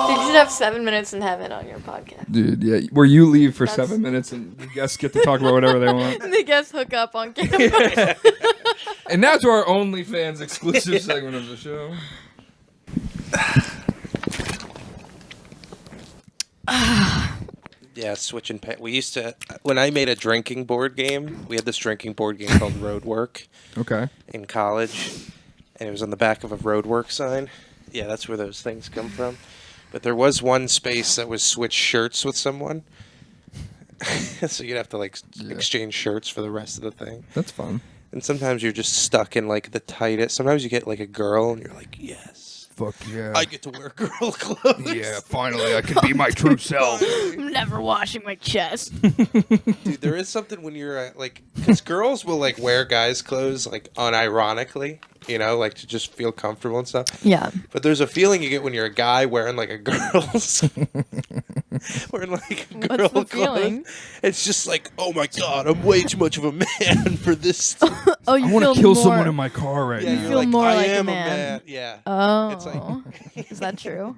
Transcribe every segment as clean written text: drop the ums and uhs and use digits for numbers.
Dude, you should have 7 minutes in heaven on your podcast. Dude, yeah, where you leave for 7 minutes and the guests get to talk about whatever they want. The guests hook up on camera. And now to our OnlyFans exclusive segment of the show. Yeah, switching. We used to, when I made a drinking board game, we had this drinking board game called Roadwork. Okay. In college, and it was on the back of a Roadwork sign. Yeah, that's where those things come from. But there was one space that was switch shirts with someone. So you'd have to exchange shirts for the rest of the thing. That's fun. And sometimes you're just stuck in the tightest. Sometimes you get a girl and you're like, yes. Fuck yeah. I get to wear girl clothes. Yeah, finally I can be my true self. I'm never washing my chest. Dude, there is something when you're because girls will wear guys' clothes unironically, to just feel comfortable and stuff. Yeah. But there's a feeling you get when you're a guy wearing a girl's wearing girl What's the clothes. feeling? It's just oh my god, I'm way too much of a man for this. Oh, you I want feel to kill more... someone in my car right Yeah, now. You feel more I like am a man. Yeah. Oh. It's Is that true?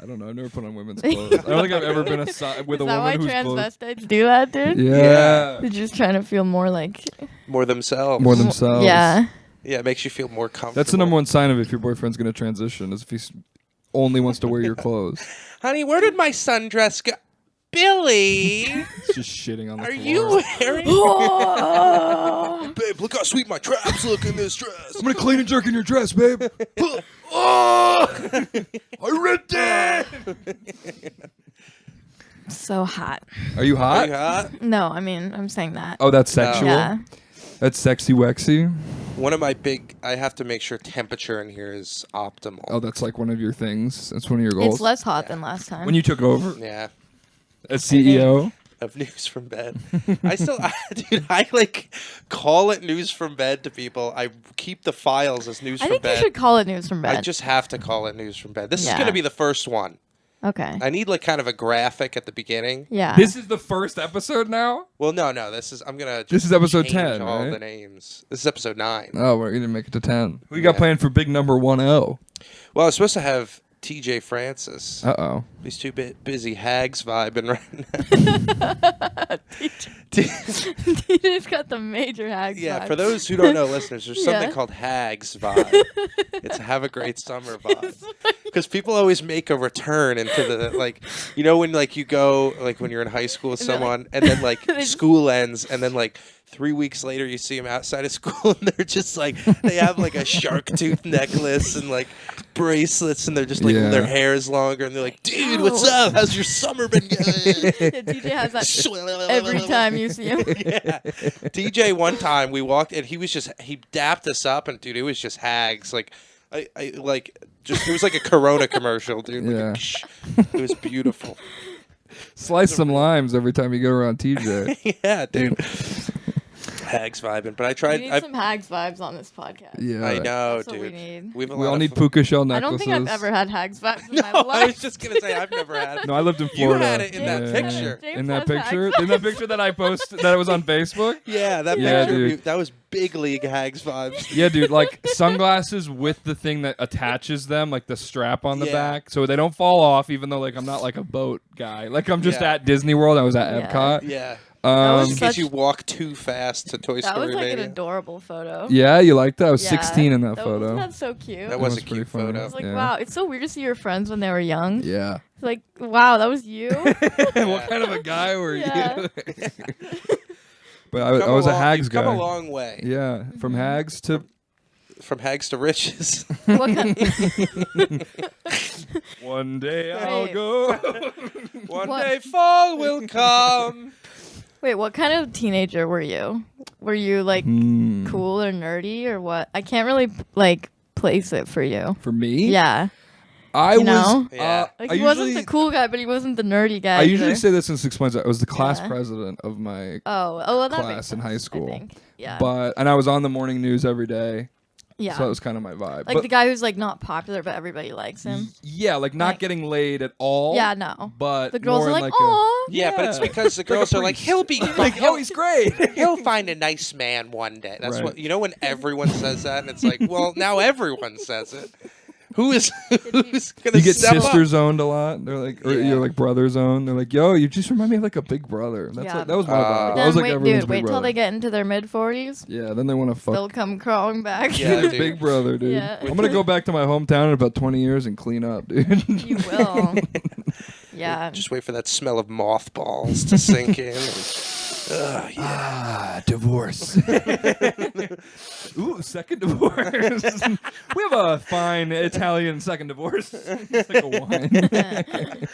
I don't know. I've never put on women's clothes. I don't think I've ever been with Is a that woman why who's clothes. transvestites do that, dude? Yeah. They're just trying to feel more like... more themselves. More themselves. Yeah. Yeah, it makes you feel more comfortable. That's the number one sign of if your boyfriend's going to transition, is if he only wants to wear your clothes. Honey, where did my sundress go? Billy, It's just shitting on the are floor. you wearing? Babe, look how sweet my traps look in this dress. I'm going to clean and jerk in your dress, babe. Oh! I ripped it! So hot. Are you hot? Are you hot? No, I mean, I'm saying that. Oh, that's sexual? Yeah. That's sexy wexy? One of my I have to make sure temperature in here is optimal. Oh, that's one of your things? That's one of your goals? It's less hot than last time. When you took over Yeah. as CEO? Of News from Bed. Dude, I call it News from Bed to people. I keep the files as News I from think Bed. you should call it News from Bed. I just have to call it News from Bed. This is Yeah. going to be the first one. Okay. I need kind of a graphic at the beginning. Yeah. This is the first episode now? Well, no. I'm going to This is episode change 10, all right? the names. This is episode 9. Oh, we're going to make it to 10. Who you got Yeah. planned for big number 10? Well, I was supposed to have TJ Francis. Uh-oh. He's too busy hags vibing right now. TJ's got the major hags. Yeah, vibe. for those who don't know, listeners, there's something Yeah. called hags vibe. It's have a great summer vibe. Because people always make a return into the when you go when you're in high school with And they're someone and then school ends and then 3 weeks later you see them outside of school and they're just they have a shark tooth necklace and bracelets and they're just Yeah. their hair is longer and they're like, dude, what's up? How's your summer been going? Yeah, TJ has that every time you see him. Yeah. TJ, one time we walked and he dapped us up and dude, it was just hags. It was like a Corona commercial, dude. Yeah. It was beautiful. Slice some limes every time you go around TJ. Yeah, dude. Hags vibing, but I We tried. need some hags vibes on this podcast. Yeah. I know, That's what dude. we need. We have a We lot all of need fun. puka shell I necklaces. don't think I've ever had hags vibes in No, my I life. was just gonna say I've never had it. No, I lived in You Florida. had it in that Yeah. picture. James In that has picture? hags In that picture that I posted, that was on Facebook? Yeah, that Yeah, picture. dude. That was big league hags vibes. Yeah, dude, sunglasses with the thing that attaches them, the strap on the Yeah. back, so they don't fall off, even though, I'm not, a boat guy. I'm just Yeah. at Disney World. I was at Yeah. Epcot. Yeah. was In such- case you walk too fast to Toy That was Story an Mania. adorable photo. Yeah, you liked that? I was Yeah. 16 in that Wasn't photo. that so cute? That was a pretty cute funny. photo. I was like, Yeah. wow, it's so weird to see your friends when they were young. Yeah. It's like, wow, that was you. What kind of a guy were Yeah. you? But I was a Hags You've guy. come a long way. Yeah, from Hags to From hags to riches. What kind one day I'll Wait. go. One What? day fall will come. Wait, what kind of teenager were you? Were you cool or nerdy or what? I can't really place it for you. For me, Yeah. I You was. know? Yeah. He wasn't the cool guy, but he wasn't the nerdy guy. I usually either. say this in 6 months. I was the class Yeah. president of my Oh, well, that makes class in sense, high I school. think. Yeah. and I was on the morning news every day. Yeah. So that was kind of my vibe. Like but the guy who's like not popular, but everybody likes him. yeah, like not Like- getting laid at all. Yeah, no. But The girls more are in like, a- "Aw." Yeah, but it's because the Like a girls are like, priest. he'll be like, oh, he's great. he'll find a nice man one day. That's Right. what when everyone says that, and it's like, well, now everyone says it. Who's gonna You get step sister up? zoned a lot. They're like, or Yeah. you're like brother zoned. They're like, yo, you just remind me of like a big brother. That's Yeah. like, that was my vibe. But I was Then like everyone's wait big till brother. they get into their mid 40s. Yeah, then they want to fuck. They'll come crawling back. Yeah, dude. Big brother, dude. Yeah. I'm gonna go back to my hometown in about 20 years and clean up, dude. You will. Yeah. Just wait for that smell of mothballs to sink in. Yeah. Ah, divorce. Ooh, second divorce. We have a fine Italian second divorce. It's like a wine.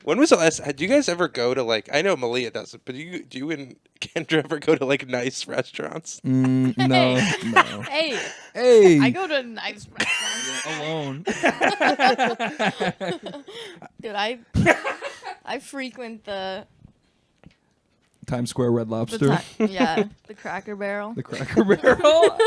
When was the last? Do you guys ever go to like? I know Malia doesn't, but do you and Kendra ever go to like nice restaurants? No, no. Hey, Hey, I go to nice restaurants. alone. Dude, I frequent the Times Square Red Lobster. the Cracker Barrel. The Cracker Barrel.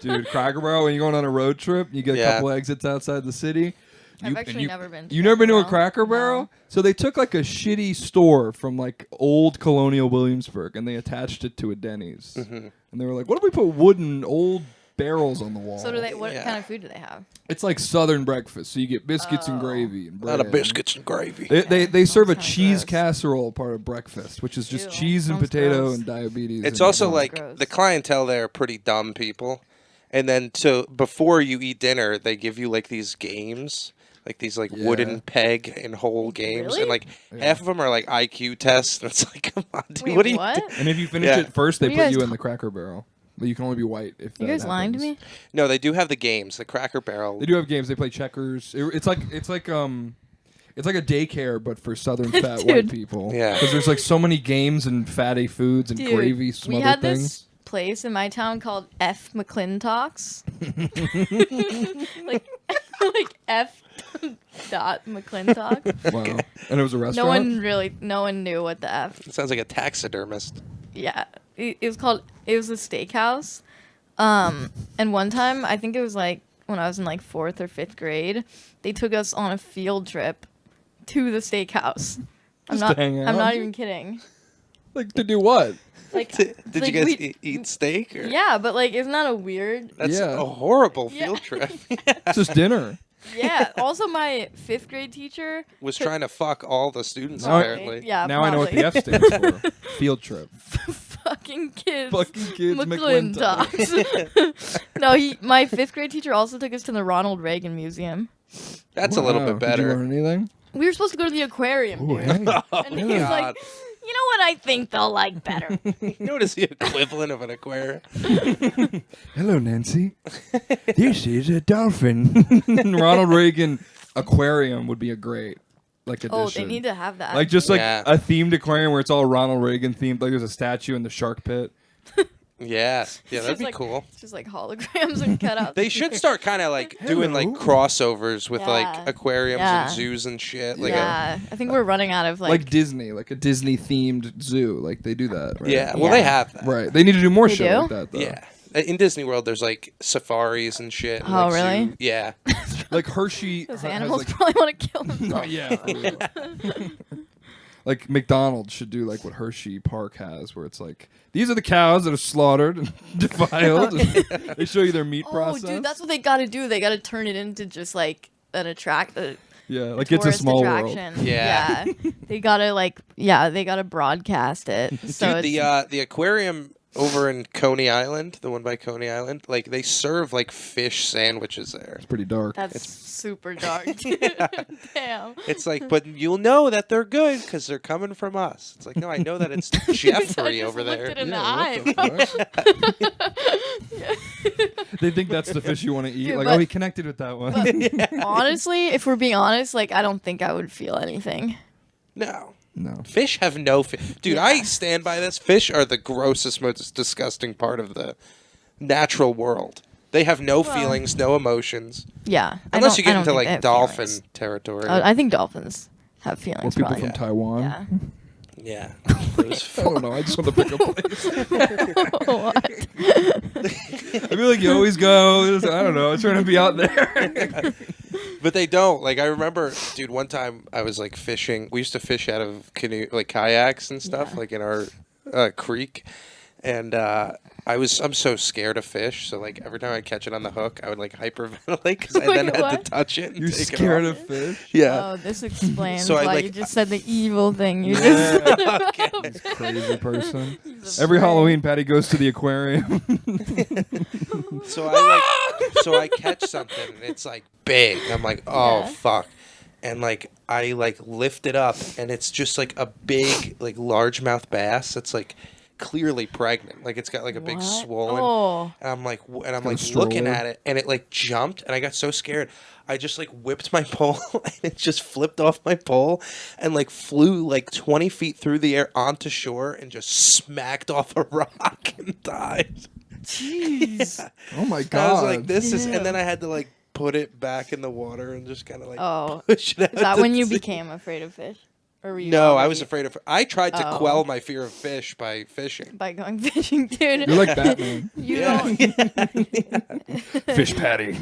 Dude, Cracker Barrel, when you're going on a road trip, you get a Yeah. couple exits outside the city. I've and actually never been to You never been to a Cracker Cracker Barrel? Barrel? No. So they took like a shitty store from like old colonial Williamsburg and they attached it to a Denny's. And they were like, what if we put wooden old barrels on the wall? So do they? What Yeah. kind of food do they have? It's like Southern breakfast. So you get biscuits and Oh. gravy and A bread. lot of biscuits and gravy. They serve a Sounds cheese gross. casserole part of breakfast, which is just Ew, cheese and sounds potato gross. and diabetes. It's and also Sounds like gross. the clientele there are pretty dumb people, and then before you eat dinner, they give you like these games, like these like Yeah. wooden peg and hole games, Really? and like half of them are like IQ tests. And it's like, come on, dude, Wait, what are you? what? And if you finish Yeah. it first, they What are put you guys you in ta- the Cracker Barrel. But you can only be white if You that guys lying to happens. me? No, they do have the games, the Cracker Barrel. They do have games. They play checkers. It's like a daycare, but for Southern fat white Dude. people. Yeah. Because there's like so many games and fatty foods and Dude, gravy we smothered had things. this place in my town called F McClintock's. like F dot McClintock. Wow. And it was a restaurant. No one knew what the F. It sounds like a taxidermist. Yeah, it was a steakhouse. And one time, I think it was like when I was in like 4th or 5th grade, they took us on a field trip to the steakhouse. Just to hang I'm out? not even kidding. Like to do what? Like, Did like, you guys we- eat steak? Or? Yeah, but like, isn't that a weird? That's Yeah. a horrible Yeah. field trip. It's just dinner. Yeah. Also, my 5th grade teacher Was trying to fuck all the students Now- apparently. Yeah, now I know what the probably. F stands for. Field trip. fucking kids. Fucking kids McClintock. McClintocks. No, my 5th grade teacher also took us to the Ronald Reagan Museum. That's a little Wow. bit Did you better. learn anything? We were supposed to go to the aquarium, Ooh, dude. hey. And he was God. like, you know what I think they'll like better? You know what is the equivalent of an aquarium? Hello, Nancy. This is a dolphin. Ronald Reagan aquarium would be a great addition. Oh, they need to have that. Like just like Yeah. a themed aquarium where it's all Ronald Reagan themed. Like there's a statue in the shark pit. Yeah, It's that'd just be like- cool. It's just like holograms and cutouts. They should start kind of like doing like Hello. crossovers with Yeah. like aquariums Yeah. and zoos and shit. Like Yeah, I think we're running out of Like Disney, like a Disney themed zoo. Like they do that, right? yeah, well Yeah. they have that. Right. They need to do more They shit do? like that though. Yeah. In Disney World, there's like safaris and shit. And, Oh, like, really? zoo- Yeah. Like Hershey Those has, animals like, probably want to kill themselves. Oh, yeah. for real. Like McDonald's should do like what Hershey Park has, where it's like these are the cows that are slaughtered and defiled. They show you their meat Oh, process. dude, that's what they got to do. They got to turn it into just like an yeah, like it's a tourist small world. attraction. Yeah. They gotta they gotta broadcast it. So Dude, the aquarium over in Coney Island, the one by Coney Island, like they serve like fish sandwiches there. It's pretty dark. that's super dark. Damn. It's like, but you'll know that they're good because they're coming from us. It's like, no, I know that it's I Jeffrey just over looked there. it in the what eye. the fuck? They think that's the fish you want to eat. Dude, like, but- oh, he connected with that one. Honestly, if we're being honest, like I don't think I would feel anything. No. No. Fish have no Dude, Yeah. I stand by this. Fish are the grossest, most disgusting part of the natural world. They have no feelings, no emotions. Yeah. Unless you I get don't into think like they have dolphin feelings. territory. I think dolphins have Or feelings. people Probably. from Taiwan. Yeah. Yeah. It was I don't know. I just want to pick a place. What? I feel like you always go. I don't know. Trying to be out there. But they don't. Like, I remember, dude, one time I was like fishing. We used to fish out of kayaks and stuff, Yeah. like in our creek. And I'm so scared of fish. So like every time I catch it on the hook, I would like hyperventilate because I then Wait, had what? to touch it. And You're take scared it of off. fish? Yeah. Oh, this explains So I, why like- you just said the evil thing you Yeah. just said about Okay. fish. Crazy person. He's a Every friend. Halloween, Patty goes to the aquarium. So I catch something and it's like big. I'm like, oh Yeah. fuck. And like I like lift it up and it's just like a big like largemouth bass that's like clearly pregnant. Like it's got like a big What? swollen. Oh. And I'm like got a looking stroller. at it and it like jumped and I got so scared. I just like whipped my pole and it just flipped off my pole and like flew like 20 feet through the air onto shore and just smacked off a rock and died. Jeez. Oh my I god. was like, this is, Ew. and then I had to like put it back in the water and just kind of like Oh. push it out. Is that to when you sea. became afraid of fish? Or were you No, I already- was afraid of. I tried to Oh. quell my fear of fish by fishing. by going fishing, dude. You're like Batman. You Yeah. don't, Fish patty.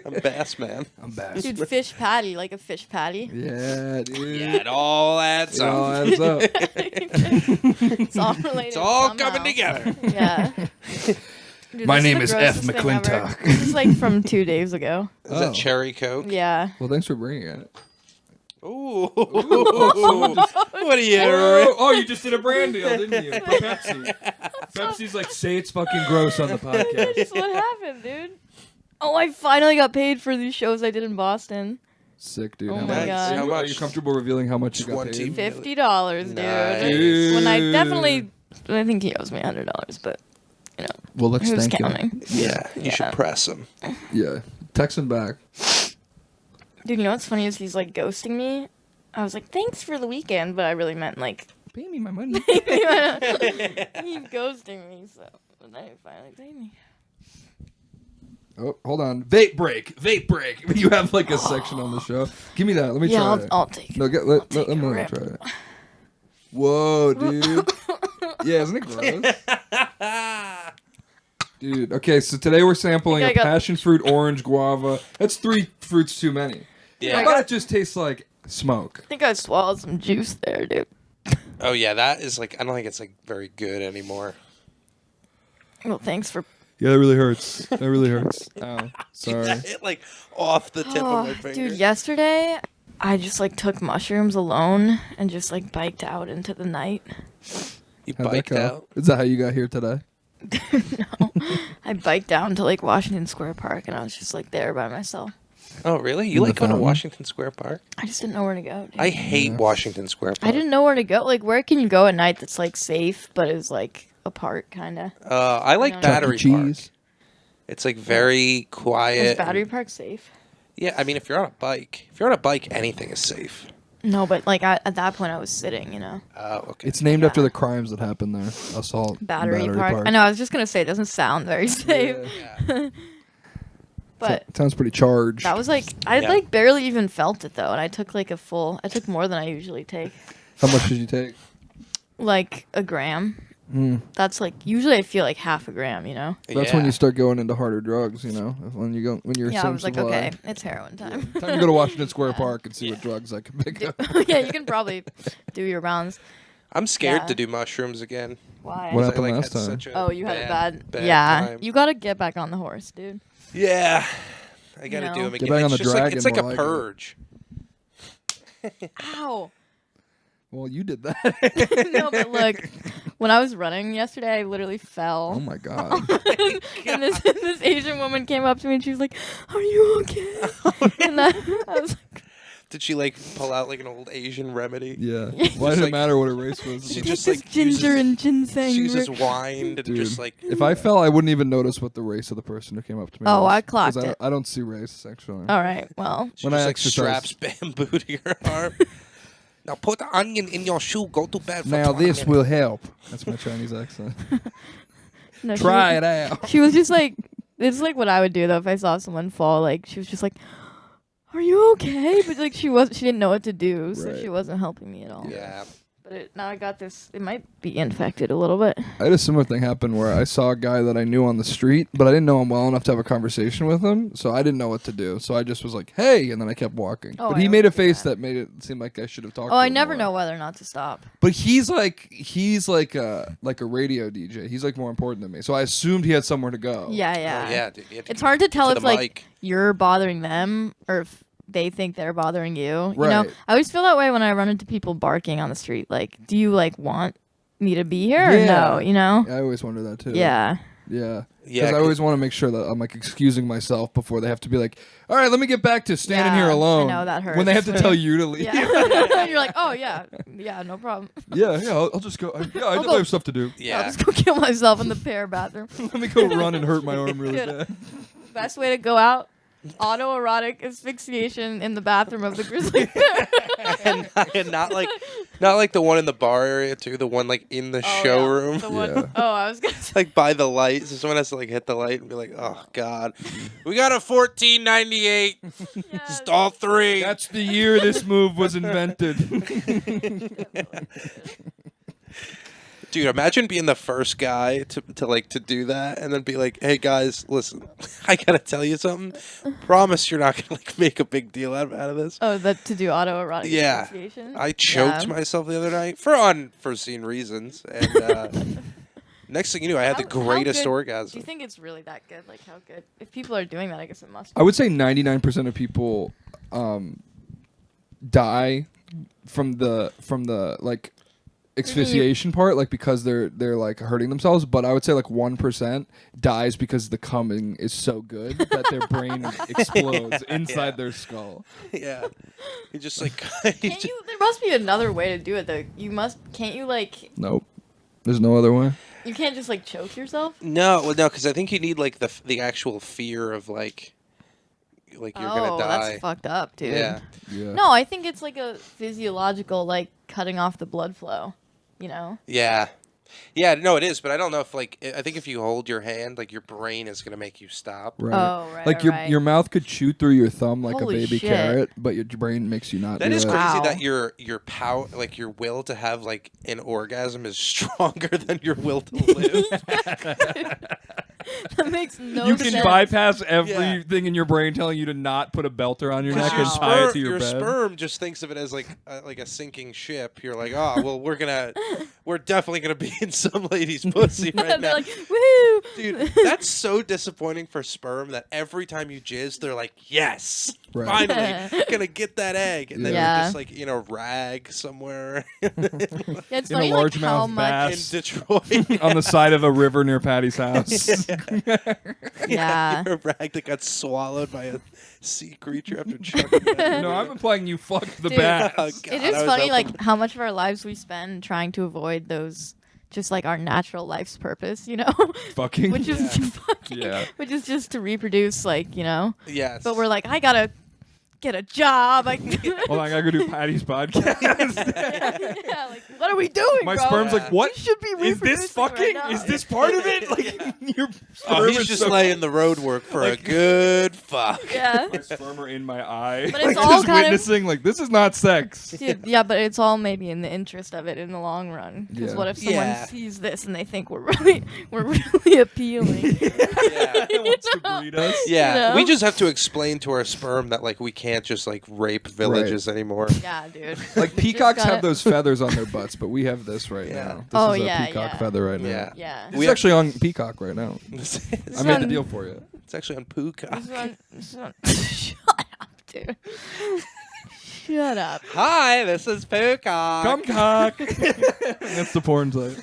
I'm bass man. I'm bass. dude. Fish patty, like a fish patty. Yeah, dude. Yeah, it all adds It all up. adds up. It's all related. It's all somehow. coming together. Yeah. Dude, My this name the is grossest F. thing McClintock. ever. This is like from 2 days ago. Is that Oh. cherry coke? Yeah. Well, thanks for bringing it. Ooh. What are you? Oh, you just did a brand deal, didn't you? For Pepsi. Pepsi's like, say it's fucking gross on the podcast. That's what happened, dude. Oh, I finally got paid for these shows I did in Boston. Sick, dude. Oh How my much? God. How Are much? you comfortable revealing how much you got 20. paid? $50, dude. Nice. When I definitely, I think he owes me $100, but you know, Well, let's who's thank counting? him. Yeah, you should Yeah. press them. Yeah. Text him back. Dude, you know what's funny is he's like ghosting me. I was like, thanks for the weekend, but I really meant like Pay me my money. he's ghosting me. So and then he finally paid me. Oh, hold on. Vape break. Vape break. You have like a section on the show. Give me that. Let me Yeah, try I'll, it. I'll take it. No, let take me a rip. try it. Whoa, dude. Yeah, isn't it gross? Dude, okay, so today we're sampling I a got- passion fruit, orange, guava. That's 3 fruits too many. Yeah. I thought it just tastes like smoke. I think I swallowed some juice there, dude. Oh yeah, that is like I don't think it's like very good anymore. Well, thanks for. Yeah, that really hurts. That really hurts. Oh, sorry. That hit like off the tip of my finger. Dude, yesterday I just like took mushrooms alone and just like biked out into the night. You How'd that biked go? out. Is that how you got here today? No, I biked down to like Washington Square Park and I was just like there by myself. Oh really? You In the like going to fountain? Washington Square Park? I just didn't know where to go. Dude. I hate Yeah. Washington Square Park. I didn't know where to go. Like, where can you go at night that's like safe, but is like a park kind of? I like No. Battery Chuck E. Park. Cheese. It's like very quiet. Is Battery Park safe? Yeah, I mean, if you're on a bike, anything is safe. No, but like at that point I was sitting, you know. Oh, okay. It's named after Yeah. the crimes that happened there. Assault. and Battery Park. I know. I was just gonna say it doesn't sound very safe, Yeah. but Sounds pretty charged. that was like I Yeah. like barely even felt it though, and I took like I took more than I usually take, How much did you take? like a gram. Mm. That's like usually I feel like half a gram, you know. That's when you start going into harder drugs, you know. When your Yeah, I was like, symptoms lie. okay, it's heroin time. Time to go to Washington Square Yeah. Park and see what drugs I can pick up. Yeah, you can probably do your rounds. I'm scared Yeah. to do mushrooms again. Why? What 'Cause I, happened like, last had time? such Oh, you had a bad time. You gotta get back on the horse, dude. Yeah, I gotta No. do them Get again. back on It's the just dragon it's like a more like it. purge. Ow. Well, you did that. No, but look, when I was running yesterday, I literally fell. Oh my god. And this Asian woman came up to me and she was like, "Are you okay?" And I was like, Did she like pull out like an old Asian remedy? Yeah. Just Why did it like- matter what her race was? She "Take just, this like, ginger uses- and ginseng." She uses root." wine to Dude, just like. if I fell, I wouldn't even notice what the race of the person who came up to me Oh, was, I clocked 'cause it. I don't see race, actually. All right, well, She when just I like exercise- straps bamboo to your arm. Now put the onion in your shoe. Go to bed. For Now 20 this minutes. will help. That's my Chinese accent. no, Try she, it out. She was just like, "This is like what I would do though if I saw someone fall." Like she was just like, "Are you okay?" But like she didn't know what to do, so Right. she wasn't helping me at all. Yeah, But now I got this. It might be infected a little bit. I had a similar thing happen where I saw a guy that I knew on the street, but I didn't know him well enough to have a conversation with him, so I didn't know what to do. So I just was like, "Hey," and then I kept walking. Oh, but I he made a always do face that. that made it seem like I should have talked. Oh, to I him never more. know whether or not to stop. But he's like a radio DJ. He's like more important than me. So I assumed he had somewhere to go. Yeah, Oh, yeah. yeah, dude. You have to It's hard to tell to if the like mic. you're bothering them or if they think they're bothering you. You know, Right. I always feel that way when I run into people barking on the street. Like, do you like want me to be here or no? You know? I always wonder that too. Yeah. Yeah. Yeah, Because I always want to make sure that I'm like excusing myself before they have to be like, all right, let me get back to standing Yeah, here I alone. know, that When they have hurts. to tell you to leave. Yeah. You're like, oh yeah, no problem. yeah, I'll just go. I definitely go. have stuff to do. I'll Yeah. just go kill myself in the pair bathroom. Let me go run and hurt my arm really Yeah. bad. Best way to go out: autoerotic asphyxiation in the bathroom of the grizzly bear. and not like the one in the bar area too. The one like in the Oh, yeah. showroom, The one, Yeah. Oh, I was gonna say. like by the light. So someone has to like hit the light and be like, "Oh God, we got a 1498, Yes. just all three." That's the year this move was invented. Dude, imagine being the first guy to do that, and then be like, "Hey guys, listen, I gotta tell you something. Promise you're not gonna like make a big deal out of this." Oh, that to do autoerotic Yeah. asphyxiation. I choked Yeah. myself the other night for unforeseen reasons, and next thing you knew, I had the How greatest good- Do orgasm. you think it's really that good? Like, how good? If people are doing that, I guess it must. I would say 99% of people die from the like asphyxiation part, like because they're like hurting themselves. But I would say like 1% dies because the coming is so good that their brain explodes inside Yeah. their skull. Yeah, you just like Can't you? There must be another way to do it though. You must. Can't you like? Nope. There's no other way. You can't just like choke yourself. no, because I think you need like the actual fear of like you're gonna die. That's fucked up, dude. Yeah, Yeah. No, I think it's like a physiological, like cutting off the blood flow. You know. yeah. Yeah, no, it is, but I don't know if like I think if you hold your hand, like your brain is gonna make you stop. Right. Oh, right. Like right. your mouth could chew through your thumb like Holy a baby shit. carrot, but your brain makes you not That do is it. crazy Wow. that your power, like your will to have like an orgasm, is stronger than your will to live. That makes no You sense. can bypass everything in your brain telling you to not put a belter on your neck and Wow. tie it to your bed. sperm just thinks of it as like a sinking ship. You're like, oh well, we're definitely gonna be in some lady's pussy right They're now. like, woohoo! Dude, that's so disappointing for sperm that every time you jizz, they're like, yes, Right. finally, gonna get that egg. And then Yeah. you're just like in a rag somewhere Yeah, it's In a funny like largemouth how in much. bass. Detroit. on the side of a river near Patty's house. Yeah. You're a rag that got swallowed by a sea creature after chugging it. No, I'm implying you fucked the Dude. bass. Oh, It God, is I was funny, hoping- like how much of our lives we spend trying to avoid those, just like our natural life's purpose, you know, Fucking. which is fucking, Yeah. which is just to reproduce, like, you know. Yes. But we're like, I gotta get a job. I Hold on, I gotta go do Patty's podcast. yeah, like what are we doing, My bro? sperm's Yeah. like, what? We should be Is this reproducing right fucking? now. Is this part of it? Like, your Oh, sperm he's is just so- laying the road work for a good fuck. Yeah. My sperm are in my eye. But it's Like, all just kind of- witnessing, like, this is not sex. Dude, yeah, but it's all maybe in the interest of it in the long run. Because Yeah. what if someone Yeah. sees this and they think we're really appealing? Yeah. It wants to breed us. Yeah, You know? we just have to explain to our sperm that like we can't just like rape villages anymore. Yeah, dude. Like peacocks gotta- have those feathers on their butts, but we have this right Yeah. now. This Oh, is a yeah, peacock yeah. feather right now. Yeah. Yeah. This We is actually on Peacock right now. it's I made the on- deal for you. actually on Pooka. This is on- Shut up, dude. Shut up. Hi, this is Pooka. Cumcock. That's the porn site.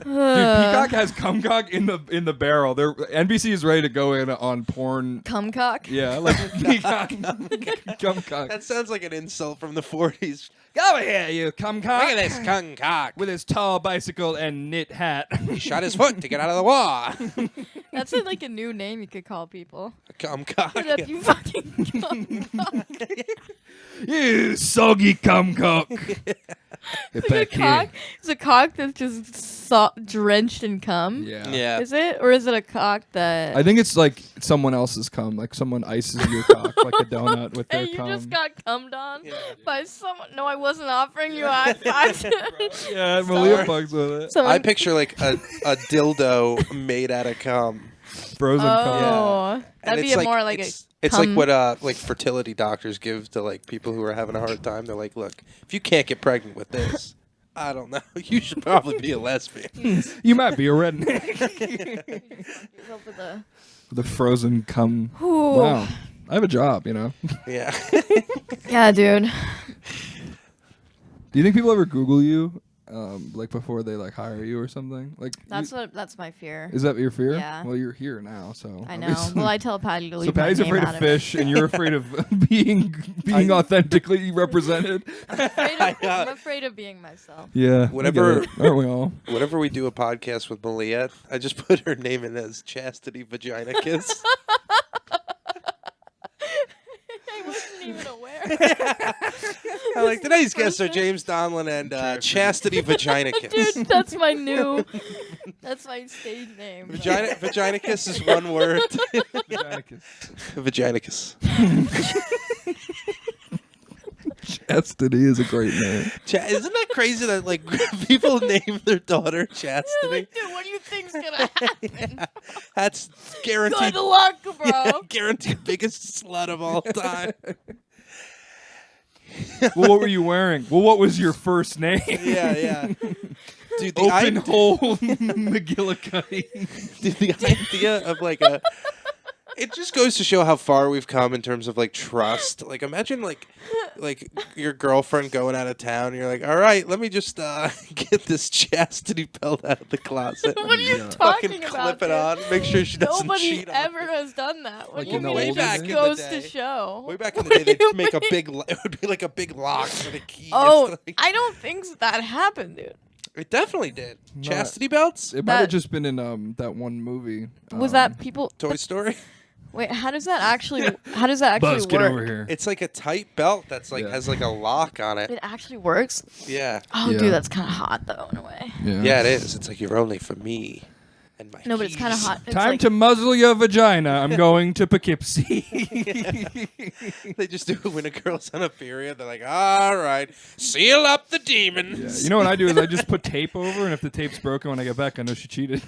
Dude, Peacock has Cumcock in the barrel. NBC is ready to go in on porn. Cumcock? Yeah, like Peacock, Cumcock. That sounds like an insult from the 40s. Go here, you Cumcock. Look at this kung cock. With his tall bicycle and knit hat. He shot his foot to get out of the war. That's like a new name you could call people. Cum cock. Shut up, you fucking cumcock. You soggy Cumcock. It's like a cock. It's a cock that's just drenched in cum. Yeah. Yeah. Is it, or is it a cock that? I think it's like someone else's cum, like someone ices your cock like a donut with their Hey, you cum. just got cummed on Yeah. by someone. No, I wasn't offering you high fives. Yeah, Malia fucks with it. Someone- I picture like a dildo made out of cum. Frozen cum. Oh, And that'd be it's more like it's cum. like what like fertility doctors give to like people who are having a hard time. They're like, look, if you can't get pregnant with this, I don't know. You should probably be a lesbian. You might be a redneck. Yourself with a- The frozen cum. Ooh. Wow. I have a job, you know. Yeah. Yeah, dude. Do you think people ever Google you, like before they like hire you or something? Like That's my fear. Is that your fear? Yeah. Well, you're here now, so. I know. obviously. Well, I tell Patty to leave So Patty's my name afraid out of fish, it. and you're afraid of being authentically represented. I'm afraid of being myself. Yeah. Whenever- I get it. Aren't we all? Whenever we do a podcast with Malia, I just put her name in as Chastity Vaginakiss. I wasn't even aware. I like today's guests are James Donlon and Chastity Vaginakiss. Dude, that's my new. That's my stage name. Vaginakiss is one word. Vaginakiss. Vaginakiss. Chastity is a great name. Isn't that crazy that like people name their daughter Chastity? Like, dude, what do you think's gonna happen? Yeah, that's guaranteed. Good luck, bro. Yeah, guaranteed biggest slut of all time. Well, what were you wearing? Well, what was your first name? Yeah. Dude, the Open hole McGillicuddy. Dude, the idea of like a. It just goes to show how far we've come in terms of like trust. Like imagine like your girlfriend going out of town and you're like, all right, let me just get this chastity belt out of the closet. What are you Fucking talking about? clip it dude? on, make sure she doesn't Nobody cheat on ever me. has done that. What Like do you in the mean? old It just days? goes Back in to the day. show. Way back in the What day, do you they'd make a mean? big. It would be like a big lock for the key. Oh, Like- I don't think that happened, dude. It definitely did. No. Chastity belts. It might have That- just been in that one movie. Was that people? Toy Story. Wait, how does that actually? How does that actually Buzz, work? get over here. It's like a tight belt that's like Yeah. has like a lock on it. It actually works. Yeah. Oh, Yeah. dude, that's kind of hot though, in a way. Yeah, it is. It's like you're only for me and my No, but it's kind of keys. hot. It's Time like, to muzzle your vagina. I'm going to Poughkeepsie. They just do it when a girl's on a period. They're like, all right, seal up the demons. Yeah. You know what I do is I just put tape over, and if the tape's broken when I get back, I know she cheated.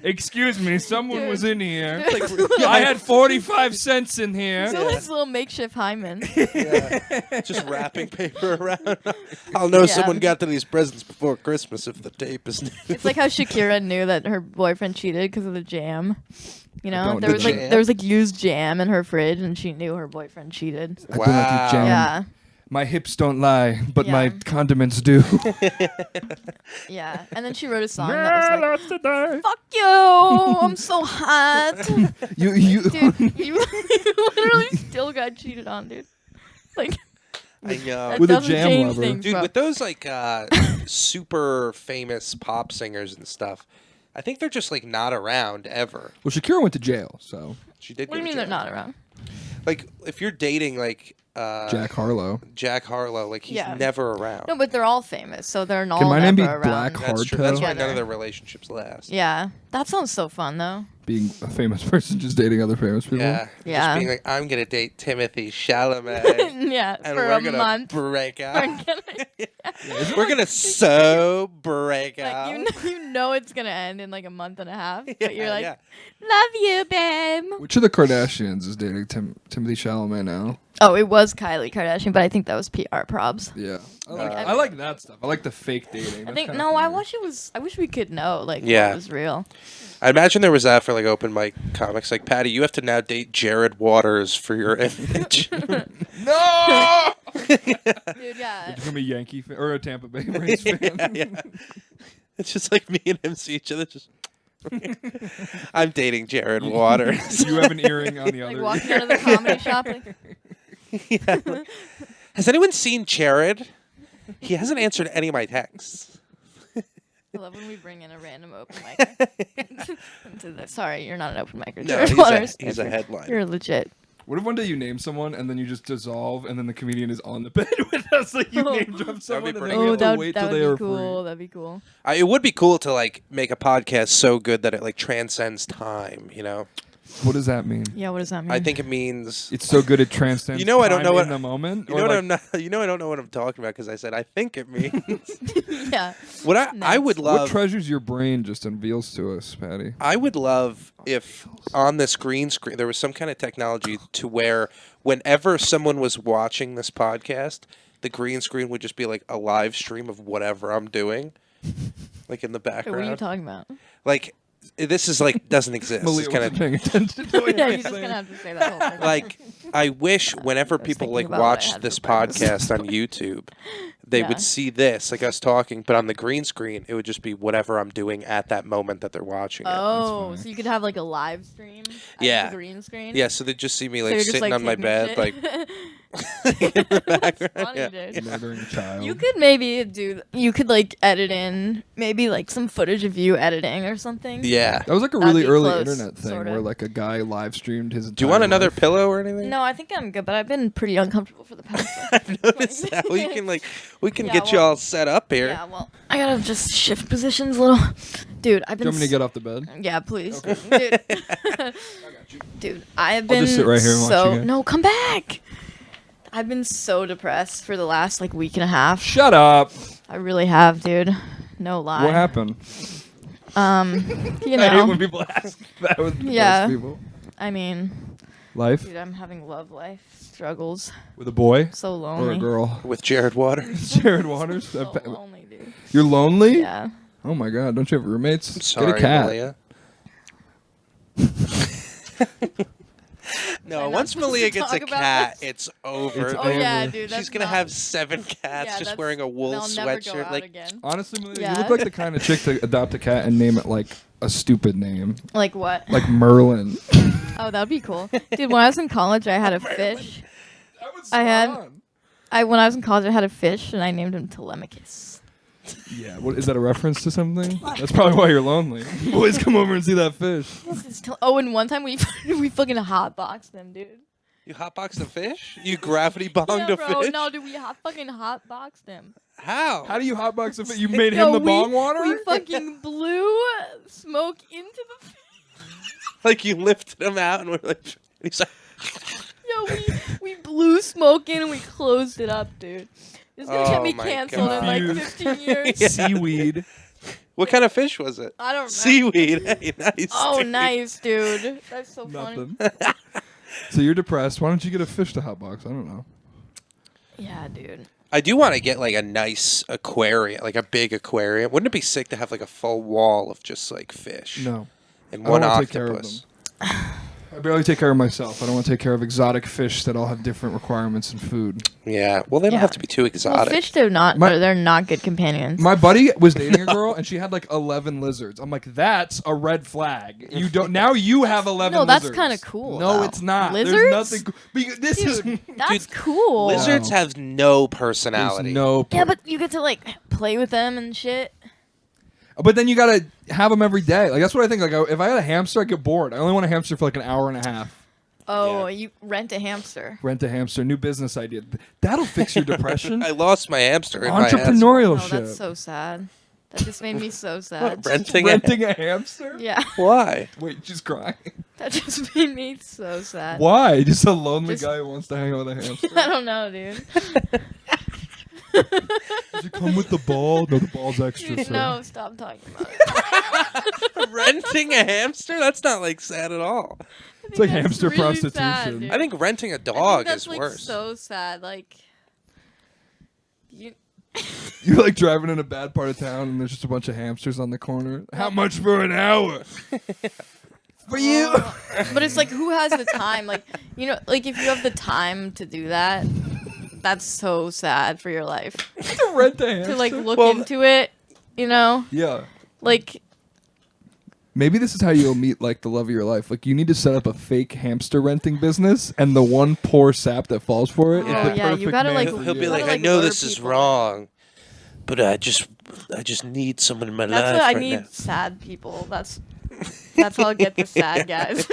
Excuse me, someone Dude. was in here. Like, I had 45 cents in here. so this little makeshift hymen. yeah, just wrapping paper around. I'll know Yeah. someone got to these presents before Christmas if the tape is new. It's like how Shakira knew that her boyfriend cheated because of the jam. You know, don't there do was jam. there was like used jam in her fridge, and she knew her boyfriend cheated. I do not do jam. Yeah, My hips don't lie, but my Yeah. condiments do. yeah. And then she wrote a song that was like, today. "Fuck you, I'm so hot." You. Dude, you literally still got cheated on, dude. Like, I know. that With a doesn't jam change lover. things, Dude, bro. with those like super famous pop singers and stuff, I think they're just like not around ever. Well, Shakira went to jail, so She did. What do you go to mean they're jail. not around? Like if you're dating like Jack Harlow. Jack Harlow, like he's Yeah. never around. No, but they're all famous, so they're not Can my name be never around. Black That's true. Hardtail? That's why none Together. of their relationships last. Yeah, that sounds so fun though. Being a famous person, just dating other famous people. Yeah. Yeah. Just being like, I'm gonna date Timothy Chalamet. Yeah, And for we're a gonna month. break We're out. gonna- We're gonna so break like out. you know it's gonna end in like a month and a half, but you're like, yeah. love you, babe. Which of the Kardashians is dating Timothy Chalamet now? Oh, it was Kylie Kardashian, but I think that was PR probs. Yeah, Like, I like that stuff. I like the fake dating. I That's think kinda no, I funny. wish we could know like Yeah. what was real. I imagine there was that for like open mic comics. Like Patty, you have to now date Jared Waters for your image. No. Dude, yeah. Become a Yankee fan or a Tampa Bay Rays fan. yeah. It's just like me and him see each other. Just I'm dating Jared Waters. You have an earring on the Like other. walking out of the comedy shop like Yeah. Has anyone seen Jared? He hasn't answered any of my texts. I love when we bring in a random open mic. Into this. Sorry, you're not an open micer. No, Jared he's Waters. a headline. You're legit. What if one day you name someone and then you just dissolve and then the comedian is on the bed with us? Like you name drop someone and pretty then we Oh, have to that wait would till they are be cool. free. That'd be cool. It would be cool to like make a podcast so good that it like transcends time. You know, What does that mean? Yeah, what does that mean? I think it means. It's so good it transcends. You know, I don't time know what in the moment. You or know what like, I'm not. You know, I don't know what I'm talking about because I said I think it means. yeah. What I Nice. would What love. treasures your brain just unveils to us, Patty? I would love if on this green screen there was some kind of technology to where whenever someone was watching this podcast, the green screen would just be like a live stream of whatever I'm doing, like in the What are you background. talking about? Like this is like doesn't exist. Malia It's kind wasn't of paying attention to what Yeah, you you're were just saying. gonna have to say that whole thing. like I wish whenever was people thinking like about what I watched had this for breakfast. podcast on YouTube, they Yeah. would see this, like us talking, but on the green screen it would just be whatever I'm doing at that moment that they're watching it. Oh, fine. so you could have like a live stream? At Yeah. The green screen? Yeah, so they'd just see me So like you're just, sitting on my taking bed, shit? like in the background. Funny, Yeah. dude. Murdering a child. You could maybe you could like edit in maybe like some footage of you editing or something. Yeah. That was like a That'd really be early close, internet thing sorta. where like a guy live streamed his entire Do you want another life. pillow or anything? No, I think I'm good, but I've been pretty uncomfortable for the past. I've noticed that. We can Yeah, get you well- all set up here. Yeah, well, I gotta just shift positions a little. Dude, I've Do been. you want me to get off the bed? Yeah, please. Dude. Dude, I have I'll been just sit right here and watch so you guys. no, come back. I've been so depressed for the last like week and a half. Shut up. I really have, dude. No lie. What happened? You I hate know. when people ask that with Yeah. people. I mean, Life dude, I'm having love life struggles. with a boy So or lonely. a girl? With Jared Waters. Jared Waters. So lonely, dude. You're lonely? Yeah. Oh my god, don't you have roommates? I'm sorry, Get a cat. Malia. Am I No, not once supposed Malia to gets a talk about cat, this? it's over. It's Oh yeah, over. dude. She's That's gonna not- have 7 cats yeah, just that's- wearing a wool they'll never go sweatshirt. out Like again. Honestly, Malia, Yeah. you look like the kind of chick to adopt a cat and name it like a stupid name, Like what? like Merlin. Oh, that'd be cool, dude. When I was in college, I had a fish. I had- When I was in college, I had a fish, and I named him Telemachus. Yeah, what is that a reference to something? That's probably why you're lonely. Boys, come over and see that fish. Oh, and one time we we fucking hotboxed him, dude. you hotboxed a fish? You gravity bombed Yeah, a bro. fish? No, dude, we fucking hotboxed him. How? How do you hotbox a fish? You made Yo, him the we- bong water? We fucking blew smoke into the fish. Like you lifted him out and we're like, he's like, Yo, we blew smoke in and we closed it up, dude. This is gonna Oh get me my canceled in like God. 15 years. Yeah. Seaweed. what kind of fish was it? I don't remember. Seaweed. Hey, nice. Oh, dude. nice, dude. That's so funny. Nothing. So you're depressed. Why don't you get a fish to hotbox? I don't know. Yeah, dude. I do want to get like a nice aquarium, like a big aquarium. Wouldn't it be sick to have like a full wall of just like fish No. and I don't one wanna take care of octopus? I barely take care of myself. I don't want to take care of exotic fish that all have different requirements in food. Yeah. Well, they don't Yeah. have to be too Well, exotic. fish they're not. They're not good companions. My buddy was dating a girl and she had like 11 lizards. I'm like, that's a red flag. You don't. Now you have 11. No, that's lizards. kinda cool, No, though. it's not. Lizards? There's nothing. Because this is. Dude, that's Dude, cool. Lizards No. have no There's personality. no. Yeah, but you get to like play with them and shit. But then you gotta have them every day. Like that's what I think. Like if I had a hamster, I get bored. I only want a hamster for like an hour and a half. Oh, Yeah. you rent a hamster. Rent a hamster. New business idea. That'll fix your depression. I lost my hamster in my house. Entrepreneurial Oh, shit. that's so sad. That just made me so sad. Renting, Renting a hamster? Yeah, Why? Wait, she's crying. that just made me so sad. Why? Just a lonely Just- guy who wants to hang out with a hamster. I don't know, dude. Does it come with the ball? No, the ball's extra. Dude, sir. no, stop talking about it. Renting a hamster? That's not like sad at all. It's like That's hamster really prostitution. sad, dude. I think renting a I think dog that's is like worse. so sad. Like, you. You're like driving in a bad part of town and there's just a bunch of hamsters on the corner. How much for an hour? For you. But it's like, who has the time? Like, you know, like if you have the time to do that, that's so sad for your life. To rent a hamster. To like look Well, into it, you know, Yeah. like. Maybe this is how you'll meet like the love of your life. Like you need to set up a fake hamster renting business, and the one poor sap that falls for it is Oh, the yeah, you perfect gotta, man like, for He'll you. be like, gotta, I like, know lure this is people. wrong, but I just need someone in my That's life what I right need. now. Sad people. That's That's how I'll get the sad guys.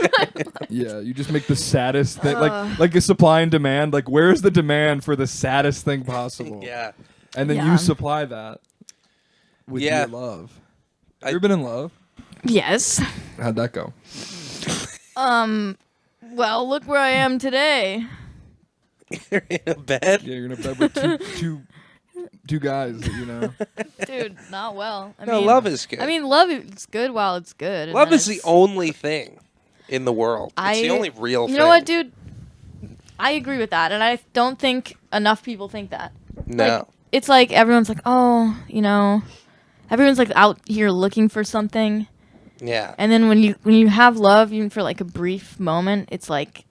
Yeah, you just make the saddest thing, like a supply and demand. Like, where's the demand for the saddest thing possible? Yeah. And then Yeah. you supply that with Yeah. your love. Have you ever been in love? Yes. How'd that go? Well, look where I am today. You're in a bed. Yeah, you're in a bed with two guys that you know. Dude, not well. I No, mean, love is good. I mean, love is good while it's good. and love then is the it's- only thing in the world. It's the I- only real thing. You know what, dude? I agree with that, and I don't think enough people think that. No. Like, it's like everyone's like, oh, everyone's like out here looking for something, Yeah. and then when you have love, even for like a brief moment, it's like,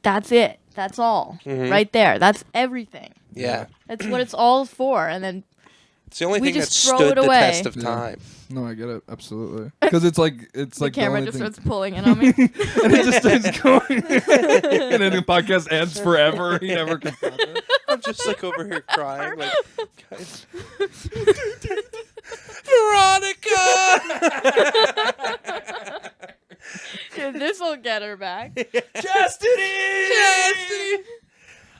that's it. That's all. Mhm. Right there. That's everything. Yeah. That's what it's all for. And then It's the only We thing that just throw stood it the away. test of Yeah. time. No, I get it absolutely. Because it's like the the camera only just thing. starts pulling in on me. And it just starts going. And then the podcast ends forever. He never can stop it. I'm just like over here crying, like, guys. Veronica! Dude, this will get her back. Chastity!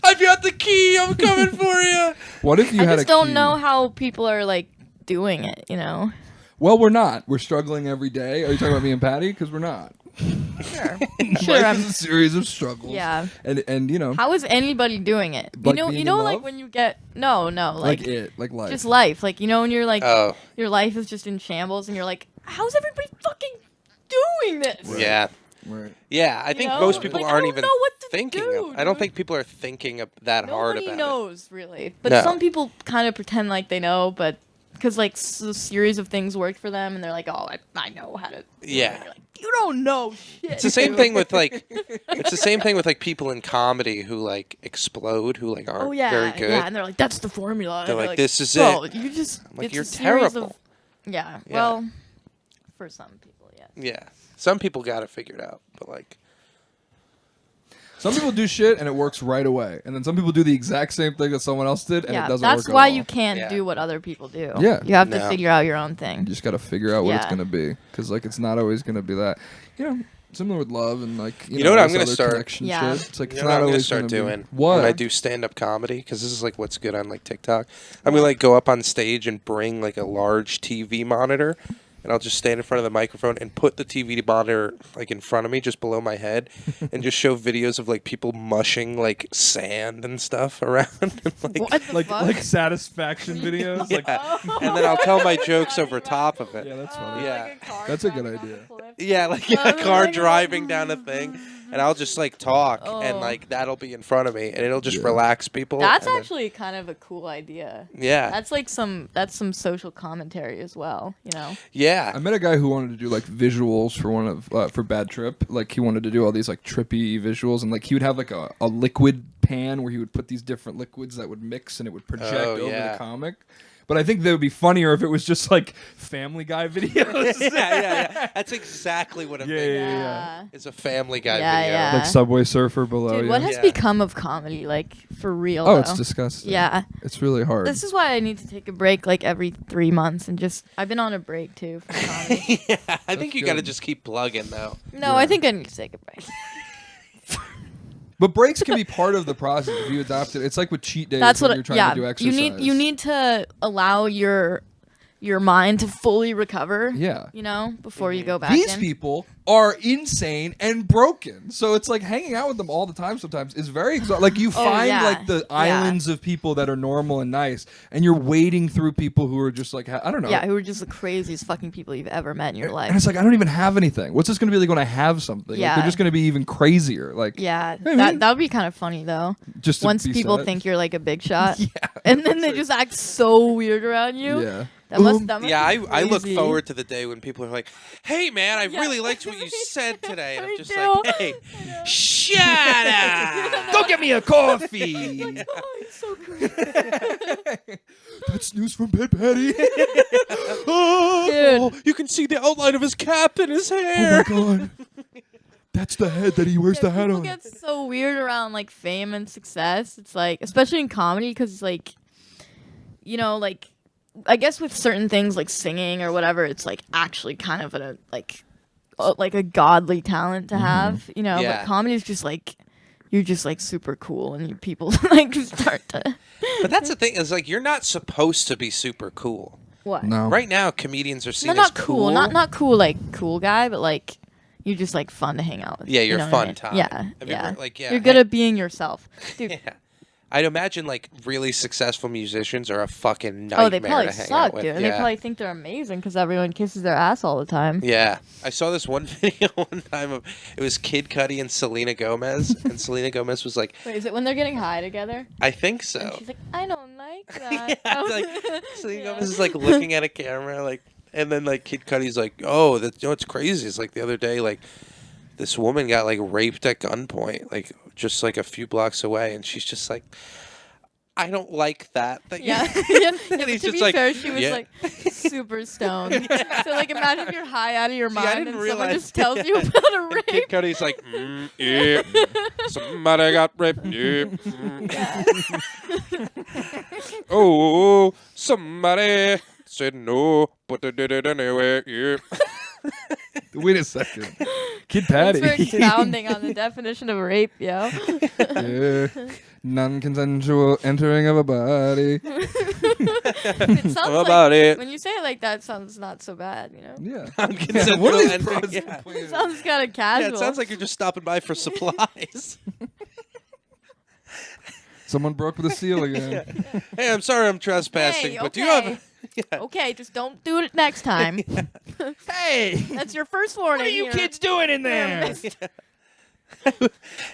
I've got the key. I'm coming for you. What if you I had just a don't key? know how people are like doing it, you know? Well, we're not. We're struggling every day. Are you talking about me and Patty? Because we're not. Sure. Life Sure. is a series of struggles. Yeah. And you know, How is anybody doing it? Like you being know, in like love? when you get like like life. just life. Like, when you're like Oh, your life is just in shambles and you're like, how's everybody fucking doing this? yeah. Right. Yeah, I think know? most people Like, I aren't don't even know what to thinking do, of I don't dude. think people are thinking that hard Nobody about knows really, but No. some people kind of pretend like they know, but because like a series of things worked for them, and they're like, "Oh, I know how to." do it." Yeah. And you're like, you don't know shit. It's the same thing with like it's the same thing with like people in comedy who like explode, who like aren't Oh yeah, very good. yeah, and they're like, "That's the formula." They're And like, "This is Bro, it." you just I'm like, it's "You're a series terrible." Yeah, Yeah. well, for some people, yes. Yeah. Some people got it figured out, but like Some people do shit and it works right away, and then some people do the exact same thing that someone else did and it Yeah, doesn't work that's at why all. you can't Yeah. do what other people do. Yeah. You have to No. figure out your own You thing. just got to figure out what it's Yeah. gonna be, because like it's not always gonna be that. Similar with love and like You know what all I'm this gonna other start- connection Yeah. shit. It's like you it's know what not I'm gonna always start gonna doing Be, what? when I do stand-up comedy, because this is like what's good on like TikTok. I'm gonna like go up on stage and bring like a large TV monitor, and I'll just stand in front of the microphone and put the TV monitor like in front of me, just below my head, and just show videos of like people mushing like sand and stuff around, and, like, What the fuck? like satisfaction videos. Like, yeah. And then I'll tell my jokes over top of it. yeah, that's Oh, funny. Yeah. like a car That's a good driving idea. off a cliff. Yeah, like a Oh car my God. driving down a thing, and I'll just like talk, and Oh. like that'll be in front of me, and it'll just Yeah. relax people. That's and then- actually kind of a cool idea. yeah, That's like some social commentary as well, you know. yeah. I met a guy who wanted to do like visuals for one of for Bad Trip. Like he wanted to do all these like trippy visuals, and like he would have like a liquid pan where he would put these different liquids that would mix and it would project Oh, over yeah. the comic. But I think that would be funnier if it was just like Family Guy videos. yeah. That's exactly what I'm Yeah, thinking. yeah. It's a Family Guy Yeah, video. yeah. Like Subway Surfer below. Dude, yeah. what has Yeah. become of comedy, like, for real, Oh, though? it's disgusting. Yeah. It's really hard. This is why I need to take a break, like, every 3 months, and just... I've been on a break, too, from comedy. Yeah, I think you got to good. just keep plugging though. No, I think I need to take a break. But breaks can be part of the process if you adopt it. It's like with cheat days That's when what... you're trying yeah, to do exercise. you need to allow your mind to fully recover, Yeah. you know, before you go back These in. people are insane and broken. So it's like hanging out with them all the time sometimes is very exhausting. Like you find yeah. like the islands of people that are normal and nice, and you're wading through people who are just like, I don't know. Yeah, who are just the craziest fucking people you've ever met in your And life. it's like, I don't even have anything. What's this going to be like when I have something? Like, Yeah. they're just going to be even crazier. Like, Yeah, I mean- that would be kind of funny, though. just to Once be people sad. think you're, like, a big shot. Yeah. And then they just act so weird around you. Yeah. That must Yeah, be I look crazy. forward to the day when people are like, "Hey, man, I Yeah. really liked what you said today," and I'm Me just too. like, "Hey, shut up! Go get me a coffee. Oh, it's so crazy. That's news from Bed Patty. Oh, Dude. You can see the outline of his cap and his oh hair." my god. That's the head that he wears the hat People on. get so weird around, like, fame and success. It's like, especially in comedy, because, like, you know, like, I guess with certain things like singing or whatever, it's like actually kind of like a godly talent to have, you know. Yeah. But comedy is just like you're just like super cool, and people like start to. But that's the thing is like you're not supposed to be super cool. What? No. Right now, comedians are seen No, not as cool. Not cool like cool guy, but like you're just like fun to hang out with. Yeah, you you're know what fun I mean? time. Yeah, Have you yeah. ever, like, yeah, You're good at being yourself, dude. Yeah. I'd imagine like really successful musicians are a fucking nightmare Oh, they probably to hang suck, out with. dude. And Yeah. they probably think they're amazing because everyone kisses their ass all the time. Yeah, I saw this one video one time of it was Kid Cudi and Selena Gomez, and Selena Gomez was like, Wait, is it when they're getting high together? "I think And so." she's like, I don't like Yeah, that. it's like Selena Yeah. Gomez is like looking at a camera, like, and then like Kid Cudi's like, "Oh, that you know what's crazy is like the other day, like this woman got like raped at gunpoint, like just like a few blocks away, and she's just like." I don't like that. Yeah, yeah. And But he's to just be like, fair, she was yeah. like super stoned. So like, imagine if you're high out of your See, I mind didn't and someone realize- just tells you about a And Kid rape. Cudi's like, yeah, somebody got raped. Yeah. Oh, somebody said no, but they did it anyway. Yeah. Wait a second. Kid Thanks Patty. for expounding on the definition of rape, yo. Yeah. Non-consensual entering of a body. It sounds How about like, it? when you say it like that, it sounds not so bad, you know? Yeah. Non-consensual What are these entering, pros and yeah. cons? It sounds kind of Yeah, casual. it sounds like you're just stopping by for supplies. Someone broke with a seal again. Hey, I'm sorry I'm trespassing, Hey, but do you okay. have... Yeah. Okay, just don't do it next time. Hey! That's your first warning. You're- doing in It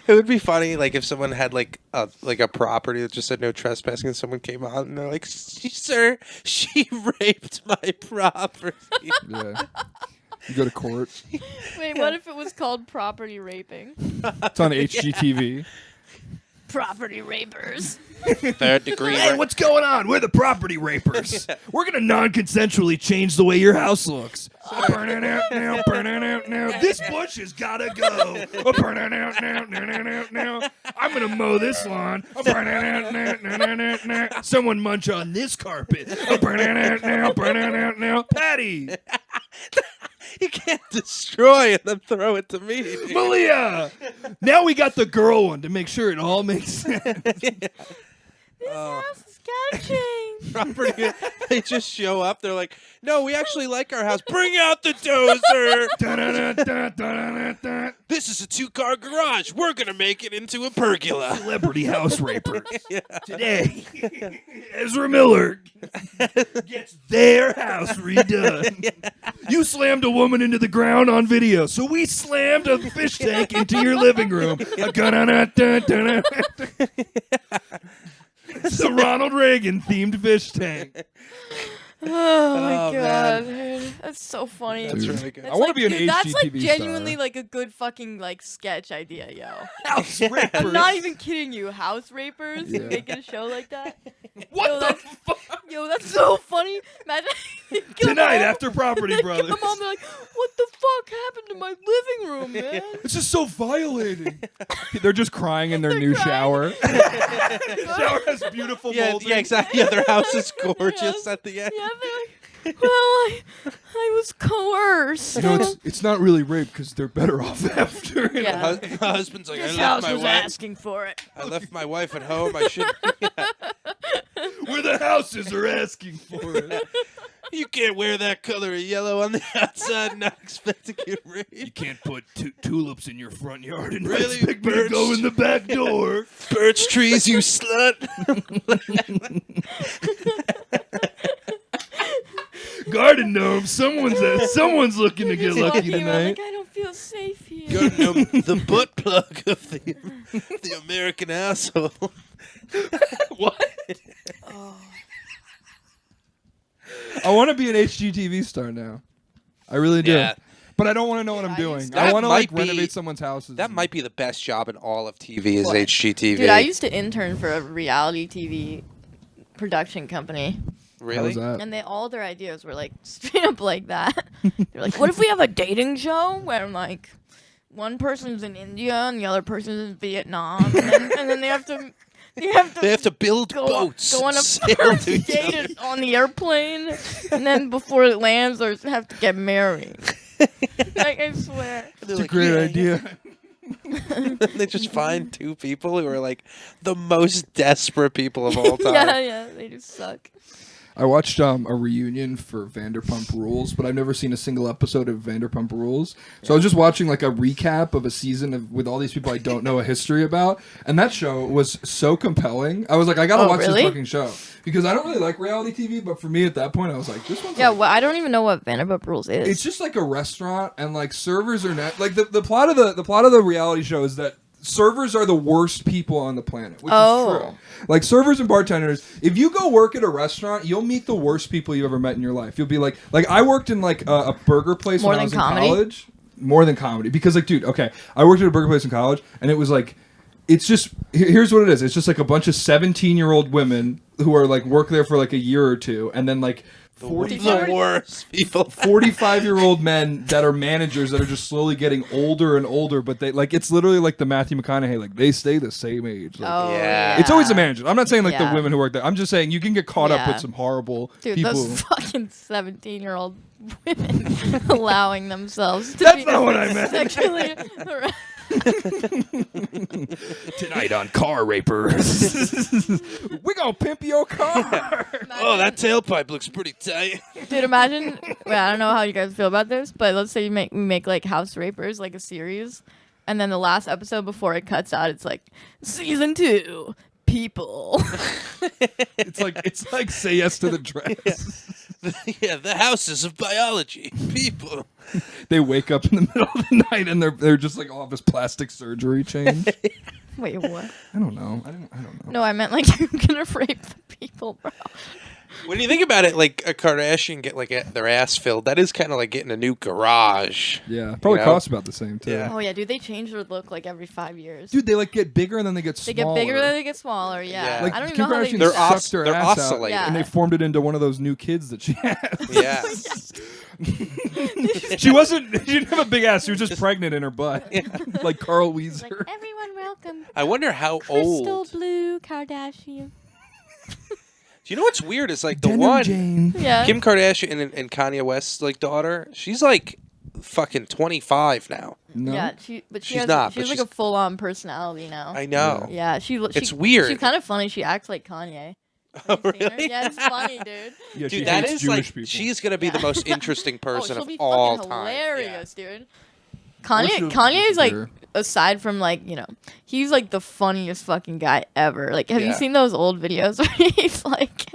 would be funny, like, if someone had, like a property that just said no trespassing and someone came out and they're like, "Sir, she raped my property." Yeah. You go to court. Wait, what if it was called property raping? It's on HGTV. Property rapers. Third degree. Hey, what's going on? We're the property rapers. We're gonna non-consensually change the way your house looks. Burn it out now, burn it out now. This bush has gotta go. Burn it out now. I'm gonna mow this lawn. Burn it out now. Someone munch on this carpet. Burn it out now. Patty, You can't destroy and then throw it to me. Malia. Now we got the girl one to make sure it all makes sense. This house has gotta change. Property. They just show up. They're like, "No, we actually like our house. Bring out the dozer. Da-da-da-da-da-da-da. This is a 2-car garage. We're gonna make it into a pergola." Celebrity house rapers. Today, Ezra Miller gets their house redone. You slammed a woman into the ground on video, so we slammed a fish tank into your living room. It's a Ronald Reagan themed fish tank. Oh my Oh, god, dude. That's so funny. That's Dude. really good. I want to be an dude, that's like HGTV genuinely star. like a good fucking like sketch idea, yo. House I'm rapers. not even kidding you. House rapers Yeah. making a show like that. What Yo, the that's, fuck? Yo, that's so funny. Imagine you come Tonight home, after Property they Brothers. come home, they're like, "What the fuck happened to my living room, man?" It's just so violating. They're just crying in their They're new crying. shower. Shower has beautiful Yeah, molding. yeah, exactly. Yeah, their house is gorgeous Yes. at the end. Yeah, they're like, "Well, I was coerced." You know, it's not really rape because they're better off after. Yeah. My husband's like, This I house left my was wife. asking for it. I left my wife at home. I should. Where the houses are asking for it. You can't wear that color of yellow on the outside and not expect to get You raped. can't put tulips in your front yard and Really, expect me to go birch? in the back door. Birch trees, you slut. Garden gnome, someone's looking to get Just lucky walking around tonight. like, I don't feel safe here. Go to know the butt plug of the American household. What? I want to be an HGTV star now. I really do. Yeah. But I don't want to know what I'm I doing. used to- I That want to like might be- renovate someone's houses. That might be the best job in all of TV is What? HGTV. Dude, I used to intern for a reality TV production company, really? How's that? and all their ideas were like straight up like that. They're like, "What if we have a dating show where like one person's in India and the other person's in Vietnam, and then they have to They have to build go boats. go on a and sail first to each date other. on the airplane, and then before it lands, they have to get married." Like, I swear. They're It's a like, great "Yeah, idea. yeah." They just find two people who are like the most desperate people of all time. Yeah, they just suck. I watched a reunion for Vanderpump Rules, but I've never seen a single episode of Vanderpump Rules. So I was just watching like a recap of a season with all these people I don't know a history about, and that show was so compelling. I was like, I gotta watch really? this fucking show because I don't really like reality TV, but for me at that point, I was like, this one's Yeah, like, well, I don't even know what Vanderpump Rules is. it's just like a restaurant, and like servers are not like the plot of the reality show is that servers are the worst people on the planet, which is true. Like servers and bartenders, if you go work at a restaurant, you'll meet the worst people you've ever met in your life. You'll be like I worked in like a burger place More when I than was in comedy? college. More than comedy, because like, dude, okay, I worked at a burger place in college, and it was like, it's just here's what it is. It's just like a bunch of 17-year-old women who are like work there for like a year or two, and then like The 45 worst people. 45-year-old men that are managers that are just slowly getting older and older, but they like it's literally like the Matthew McConaughey, like they stay the same age. Like, Oh, Yeah. it's always the managers. I'm not saying like Yeah. the women who work there. I'm just saying you can get caught up Yeah. with some horrible Dude, people. those fucking 17-year-old women allowing themselves to That's be not what I meant. sexually harassed. Tonight on Car Rapers. We gonna pimp your car. Oh, that tailpipe looks pretty tight. Dude, imagine. Well, I don't know how you guys feel about this, but let's say we make like House Rapers, like a series, and then the last episode before it cuts out, it's like season 2, people. It's like say yes to the dress. Yeah, the houses of biology. People. They wake up in the middle of the night and they're just like all of this plastic surgery change. Wait, what? I don't know. I don't know. No, I meant like you're gonna rape the people, bro. When you think about it, like a Kardashian get like their ass filled, that is kind of like getting a new garage. Yeah, probably You know? costs about the same too. Yeah. Oh yeah, dude, they change their look like every 5 years. Dude, they like get bigger and then they get They smaller. get bigger, then they get smaller. Yeah, Yeah. Like I don't even Kim know how they Kardashian do They're that. sucked her they're ass oscillating. out, and Yeah. they formed it into one of those new kids that she has. Yeah. She didn't have a big ass. She was just pregnant in her butt, like Carl It's like, Weezer. everyone welcome I wonder how Crystal old. Blue Kardashian. Do you know what's weird? Is like the Denim one Jane. Yeah. Kim Kardashian and Kanye West's like daughter. She's like fucking 25 now. No. Yeah, she She's has not, she but has like she's- a full on personality now. I know. Yeah, she It's weird. She's kind of funny. She acts like Kanye. Oh, Have you seen her? really? Yeah, it's funny, dude. Yeah, she Dude, that hates is Jewish like people. she's gonna be the Yeah. most interesting Oh, person she'll of be all fucking time. hilarious, dude. wish it Kanye, was Kanye is like, bigger. aside from like, you know, he's like the funniest fucking guy ever. Like, have you Yeah. seen those old videos where he's like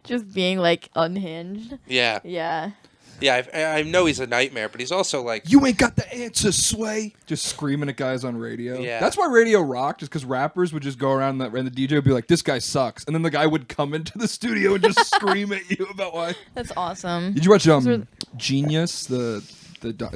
just being like unhinged? Yeah, Yeah. yeah. I know he's a nightmare, but he's also like You ain't got the answer, Sway. Just screaming at guys on radio. Yeah. That's why radio rocked, is because rappers would just go around and the DJ would be like, this guy sucks. And then the guy would come into the studio and just scream at you about why. That's awesome. Did you watch are- Genius, the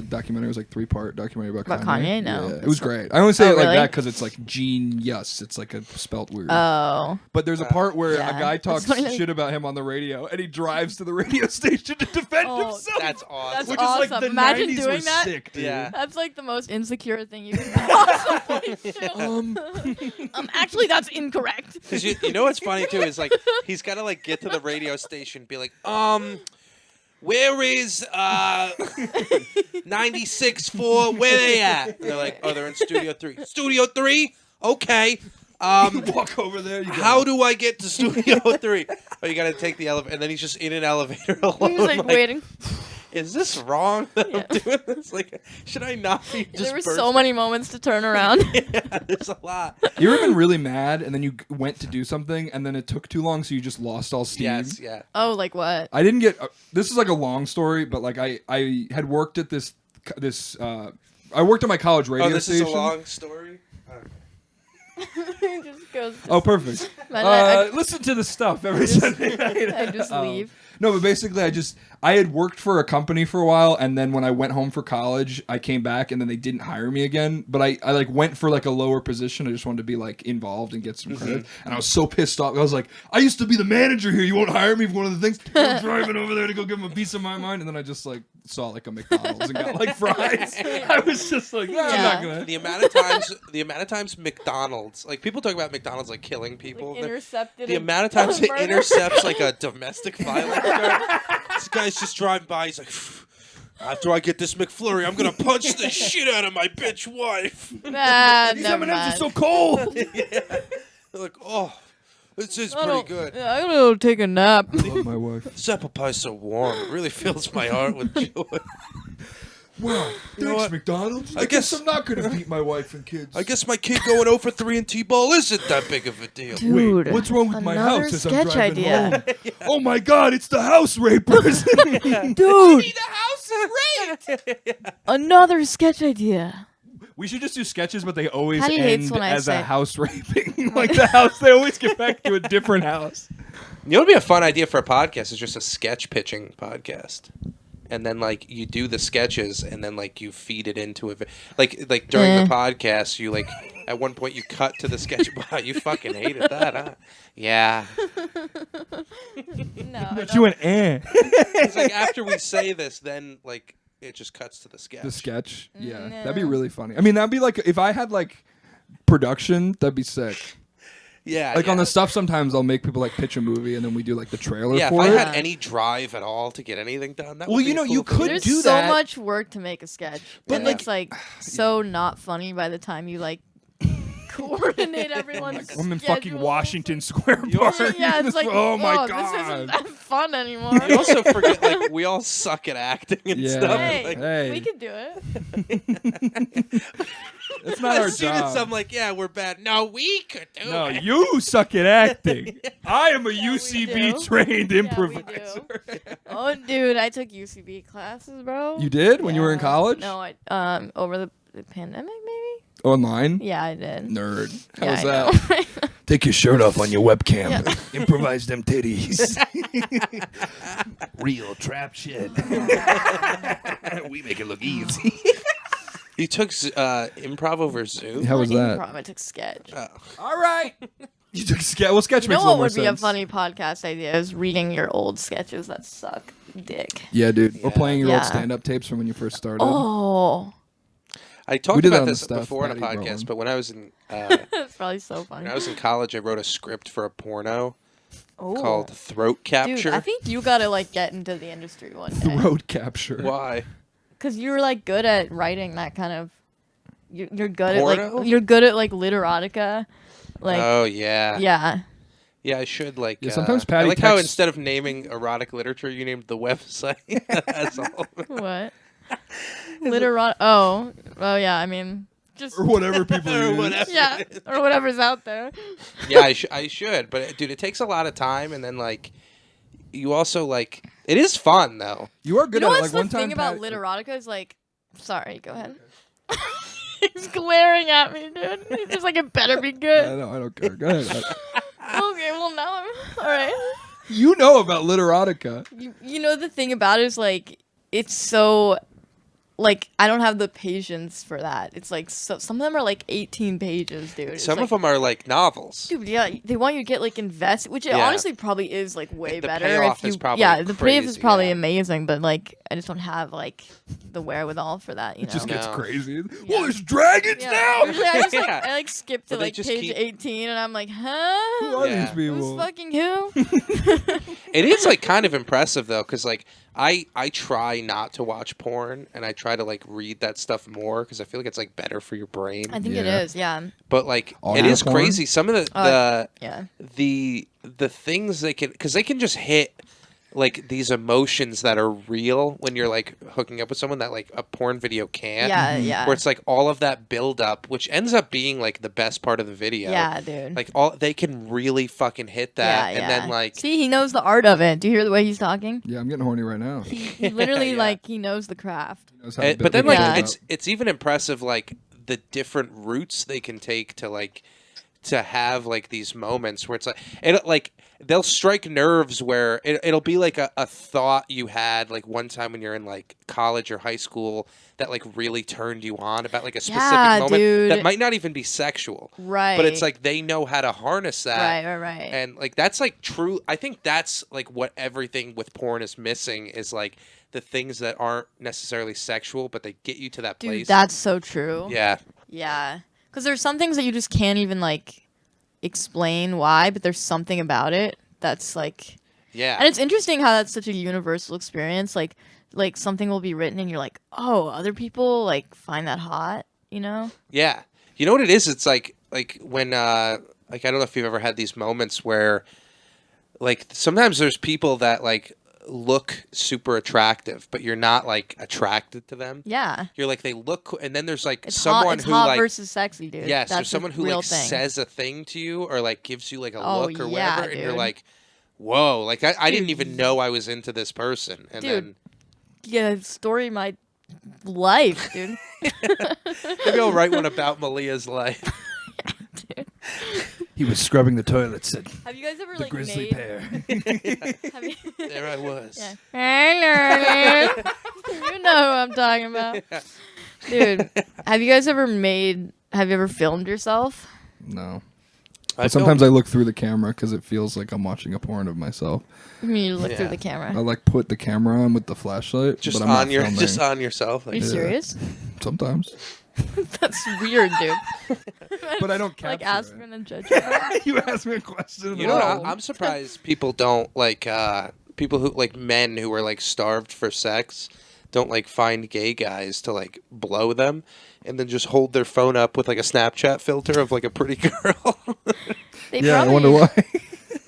documentary? It was like 3-part documentary about Kanye. No. Yeah, it was great. I only say Oh, it like really? that because it's like genius. It's like a spelt weird. Oh. But there's a part where Yeah. a guy That's talks funny that- shit about him on the radio, and he drives to the radio station to defend Oh, himself. that's awesome. That's which awesome. is like the Imagine 90s doing was that. sick, dude. Yeah. That's like the most insecure thing you can possibly do. Actually, that's incorrect. Because you know what's funny too is like he's gotta like get to the radio station, be like, where is 96.4? Where they at? And they're like, oh, they're in Studio 3. Studio 3? Okay. Walk over there. You How do I get to Studio 3? Oh, you gotta take the elevator, and then he's just in an elevator alone. He's like waiting. Is this wrong that Yeah. I'm doing this? Like, should I not be just There were so bursting? many moments to turn around. Yeah, there's a lot. You ever been really mad and then you went to do something and then it took too long, so you just lost all steam? Yes, yeah. Oh, like what? I didn't get. This is like a long story, but like I had worked at this. I worked at my college radio Oh, this station. is a long story? It just goes. Oh, perfect. Man, Listen to the stuff every Sunday night. I just leave. No, but basically, I had worked for a company for a while, and then when I went home for college, I came back, and then they didn't hire me again. But I like went for like a lower position. I just wanted to be like involved and get some credit. And I was so pissed off. I was like, I used to be the manager here. You won't hire me for one of the things. I'm driving over there to go give him a piece of my mind, and then I just like saw like a McDonald's and got like fries. I was just like, nah, I'm not gonna. The amount of times McDonald's, like people talk about McDonald's like killing people. Like, intercepted The a amount of times it murder. intercepts like a domestic violence guy. This guy's just driving by. He's like, After I get this McFlurry, I'm gonna punch the shit out of my bitch wife. Nah, These never M&Ms are mind. so cold. They're like, oh, this is pretty good. Yeah, I'm gonna take a nap. I love my wife. This apple pie's so warm. It really fills my heart with joy. Wow, You know thanks, what? McDonald's. I I guess guess- I'm not gonna beat my wife and kids. I guess my kid going 0 for 3 in T-ball isn't that big of a deal. Dude, Wait, what's wrong with my another house as I'm sketch driving idea. home? Oh my God, it's the house rapers. Dude, The house is raped. another sketch idea. We should just do sketches, but they always Patty hates end when I as say- a house raping. Like the house, they always get back to a different house. You know, what'd be a fun idea for a podcast is just a sketch pitching podcast, and then like you do the sketches, and then like you feed it into a like during the podcast, you like at one point you cut to the sketch. Wow, you fucking hated that, huh? Yeah. No, But you went, eh. It's like after we say this, then like it just cuts to the sketch. The sketch, yeah, Yeah. that'd be really funny. I mean, that'd be like if I had like production, that'd be sick. Yeah. Like yeah. on the stuff, sometimes I'll make people like pitch a movie, and then we do like the trailer Yeah, if for I it. had any drive at all to get anything done, that Well, would be you know, a you cool could thing. There's do so that. much work to make a sketch, But, and like- it's like so not funny by the time you like coordinate everyone's. I'm in schedule. fucking Washington Square You Park. also- Yeah, it's like oh my this God. isn't that fun anymore. You also forget like we all suck at acting and Yeah. stuff. Hey, Like, Hey. we could do it. It's not our as soon as I'm job. like, yeah, we're bad. No, we could do No, it. you suck at acting. I am a Yeah, we UCB do. trained Yeah, we improviser. do. Oh, dude, I took UCB classes, bro. You did when you were in Yeah. college? No, I over the pandemic, maybe. Online? Yeah, I did. Nerd. How Yeah, was I that? know. Take your shirt off on your webcam. Yeah. Improvise them titties. Real trap shit. We make it look easy. You took improv over Zoom. How was that? Improv, I took sketch. All right. You took sketch. Well, sketch You makes know a what little more would be a sense. funny podcast idea is reading your old sketches that suck dick. Yeah, dude. Or Yeah. playing your old Yeah. stand-up tapes from when you first started. Oh, I talked We did that about on the this stuff, before in a Patty brought podcast, one. but when I was in that's probably so funny. when I was in college, I wrote a script for a porno Oh. called Throat Capture. Dude, I think you gotta like get into the industry one day. Throat capture. Why? Cause you're like good at writing that kind of. You're good at Porno? like you're good at like literotica, like Oh yeah. yeah. Yeah, I should like. Yeah, sometimes I Patty like how texts- instead of naming erotic literature, you named the website as all. What? Literot. Oh yeah. I mean, just Or whatever people Or use. whatever. yeah, or whatever's out there. Yeah, I should, but dude, it takes a lot of time, and then like, you also like, it is fun though. You are You good know at it. what's Like one the thing time about Patty- literotica is like. Sorry, go ahead. He's glaring at me, dude. He's just like, it better be I good. know, I don't care. Go ahead. Okay, well now I'm all right. You know about literotica. You know the thing about it is like it's so like I don't have the patience for that. It's like so, some of them are like 18 pages, dude. It's Some like, of them are like novels. dude, yeah, they want you to get like invested, which it Yeah. honestly probably is like way The better. payoff if you, is probably yeah, the payoff is crazy, probably yeah. amazing, but like I just don't have like the wherewithal for that. You know, It just gets No. crazy. Yeah. Well, there's dragons yeah. now. Usually I just like Yeah. I like skip to But they like just page keep- 18, and I'm like, Who huh? are Yeah. these people? Who's fucking who? It is like kind of impressive though, because like I try not to watch porn, and I try to like read that stuff more because I feel like it's like better for your brain. I think it Yeah. is. Yeah. But like Audio it is porn? crazy. Some of Yeah. the things they can, because they can just hit like these emotions that are real when you're like hooking up with someone that like a porn video can't. Yeah. Yeah. Where it's like all of that build up, which ends up being like the best part of the video. Yeah, dude. Like all they can really fucking hit that, and then like see, he knows the art of it. Do you hear the way he's talking? Yeah, I'm getting horny right now. He literally Yeah. like he knows the craft. Knows how to but build then a like Yeah. build-up. it's even impressive like the different routes they can take to like to have like these moments where it's like it like they'll strike nerves where it'll be like a thought you had like one time when you're in like college or high school that like really turned you on about like a specific Yeah, moment dude. that might not even be sexual, Right. but it's like they know how to harness that. right. And like that's like true. I think that's like what everything with porn is missing is like the things that aren't necessarily sexual, but they get you to that Dude, place. that's so true. Yeah. Yeah. Because there's some things that you just can't even like explain why, but there's something about it that's like. Yeah. And it's interesting how that's such a universal experience. Like like something will be written and you're like, oh, other people like find that hot, you know? Yeah. You know what it is? It's like when like I don't know if you've ever had these moments where like sometimes there's people that like look super attractive, but you're not like attracted to them. Yeah. You're like they look, and then there's like It's someone hot, it's who hot like versus sexy, dude. yes, That's there's someone a who real like thing. says a thing to you or like gives you like a Oh, look or yeah, whatever, and you're dude. like, whoa, like I didn't Dude. even know I was into this person, and Dude. Yeah, story of my life, dude. then maybe I'll write one about Malia's life. He was scrubbing the toilets at Have you guys ever the like grizzly made? pear. Have you... There I was. Yeah. Hey, you know who I'm talking about, dude. Have you guys ever made? Have you ever filmed yourself? No. I But sometimes I look through the camera because it feels like I'm watching a porn of myself. I mean, you look Yeah. through the camera. I like put the camera on with the flashlight, just but I'm not on your filming. just on yourself. Are Like, you serious? Sometimes, That's weird, dude. but I don't capture Like ask it. and then judge. You. You asked me a question. you know, Whoa. I'm surprised people don't like people who like men who are like starved for sex don't like find gay guys to like blow them and then just hold their phone up with like a Snapchat filter of like a pretty girl They Yeah, probably, I wonder why.